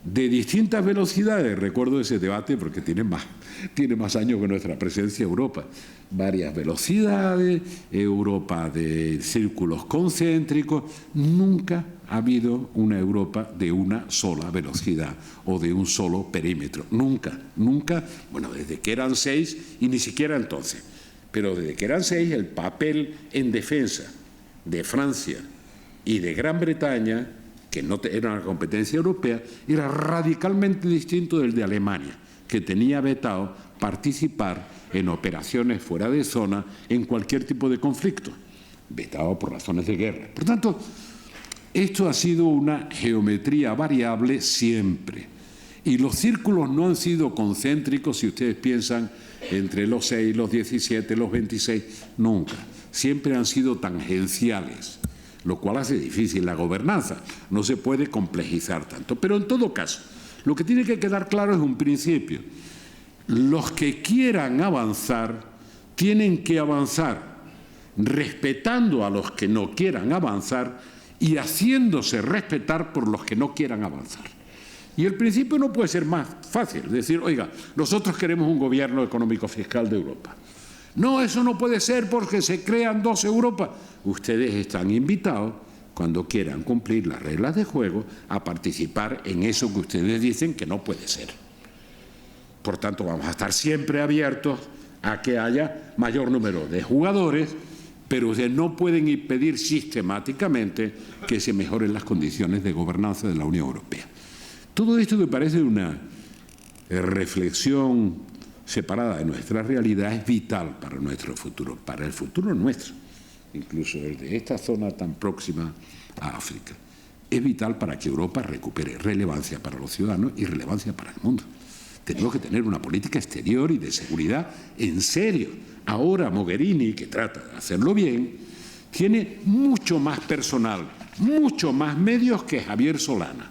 De distintas velocidades, recuerdo ese debate porque tiene más años que nuestra presencia Europa. Varias velocidades, Europa de círculos concéntricos. Nunca ha habido una Europa de una sola velocidad o de un solo perímetro. Nunca, nunca. Bueno, desde que eran 6 y ni siquiera entonces. Pero desde que eran 6, el papel en defensa de Francia y de Gran Bretaña, que no era una competencia europea, era radicalmente distinto del de Alemania, que tenía vetado participar en operaciones fuera de zona en cualquier tipo de conflicto, vetado por razones de guerra. Por tanto, esto ha sido una geometría variable siempre. Y los círculos no han sido concéntricos, si ustedes piensan, entre los 6, los 17, los 26, nunca. Siempre han sido tangenciales, lo cual hace difícil la gobernanza. No se puede complejizar tanto. Pero en todo caso, lo que tiene que quedar claro es un principio. Los que quieran avanzar tienen que avanzar respetando a los que no quieran avanzar y haciéndose respetar por los que no quieran avanzar. Y el principio no puede ser más fácil. Decir, oiga, nosotros queremos un gobierno económico-fiscal de Europa. No, eso no puede ser porque se crean 2 Europas. Ustedes están invitados, cuando quieran cumplir las reglas de juego, a participar en eso que ustedes dicen que no puede ser. Por tanto, vamos a estar siempre abiertos a que haya mayor número de jugadores, pero ustedes no pueden impedir sistemáticamente que se mejoren las condiciones de gobernanza de la Unión Europea. Todo esto que parece una reflexión separada de nuestra realidad es vital para nuestro futuro, para el futuro nuestro, incluso el de esta zona tan próxima a África. Es vital para que Europa recupere relevancia para los ciudadanos y relevancia para el mundo. Tenemos que tener una política exterior y de seguridad en serio. Ahora Mogherini, que trata de hacerlo bien, tiene mucho más personal, mucho más medios que Javier Solana,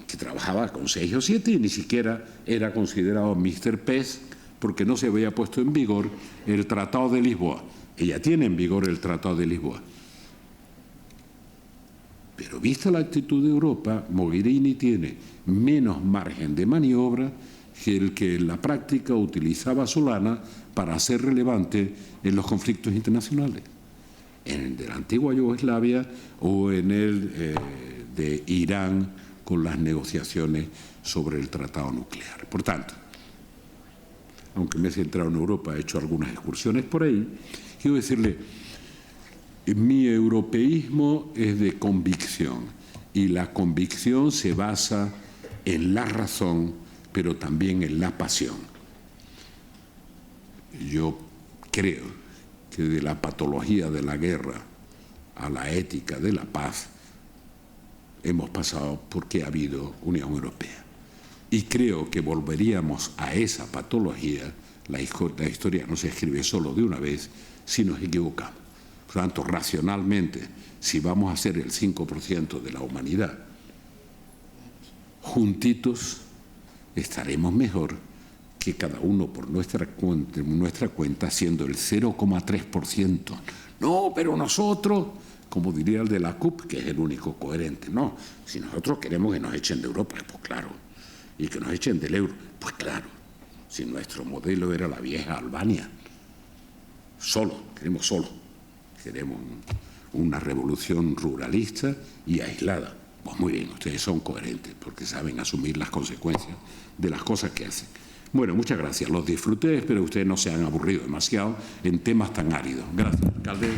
que trabajaba con 6 o 7 y ni siquiera era considerado Mr. Pez porque no se había puesto en vigor el Tratado de Lisboa. Ella tiene en vigor el Tratado de Lisboa. Pero vista la actitud de Europa, Mogherini tiene menos margen de maniobra que el que en la práctica utilizaba Solana para ser relevante en los conflictos internacionales, en el de la antigua Yugoslavia o en el de Irán con las negociaciones sobre el tratado nuclear. Por tanto, aunque me he centrado en Europa, he hecho algunas excursiones por ahí, quiero decirle, mi europeísmo es de convicción y la convicción se basa en la razón, pero también en la pasión. Yo creo que de la patología de la guerra a la ética de la paz hemos pasado porque ha habido Unión Europea. Y creo que volveríamos a esa patología. La historia no se escribe solo de una vez si nos equivocamos. Por lo tanto, racionalmente, si vamos a ser el 5% de la humanidad, juntitos estaremos mejor que cada uno por nuestra cuenta siendo el 0,3%. No, pero nosotros, como diría el de la CUP, que es el único coherente, no, si nosotros queremos que nos echen de Europa, pues claro, y que nos echen del euro, pues claro, si nuestro modelo era la vieja Albania, queremos una revolución ruralista y aislada, Pues muy bien, ustedes son coherentes porque saben asumir las consecuencias de las cosas que hacen. Bueno, muchas gracias. Los disfruté, espero que ustedes no se han aburrido demasiado en temas tan áridos. Gracias, alcalde.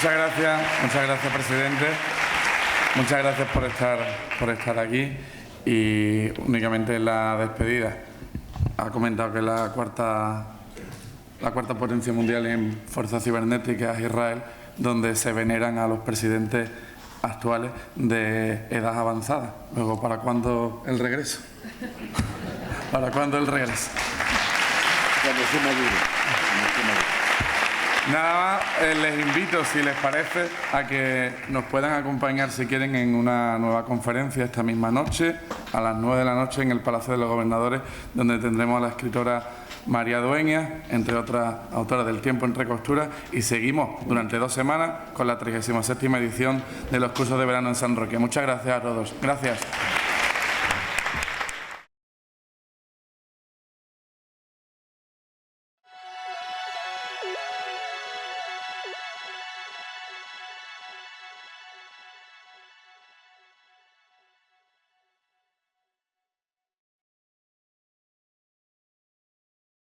Gracias. Muchas gracias, presidente. Muchas gracias por estar aquí. Y únicamente en la despedida ha comentado que la cuarta potencia mundial en fuerzas cibernéticas es Israel, donde se veneran a los presidentes actuales de edad avanzada. Luego, ¿para cuándo el regreso? ¿Para cuándo el regreso? Cuando se madure. Nada más, les invito, si les parece, a que nos puedan acompañar, si quieren, en una nueva conferencia esta misma noche, a las 9 de la noche, en el Palacio de los Gobernadores, donde tendremos a la escritora María Dueñas, entre otras autoras del Tiempo entre costuras, y seguimos durante 2 semanas con la 37ª edición de los cursos de verano en San Roque. Muchas gracias a todos. Gracias.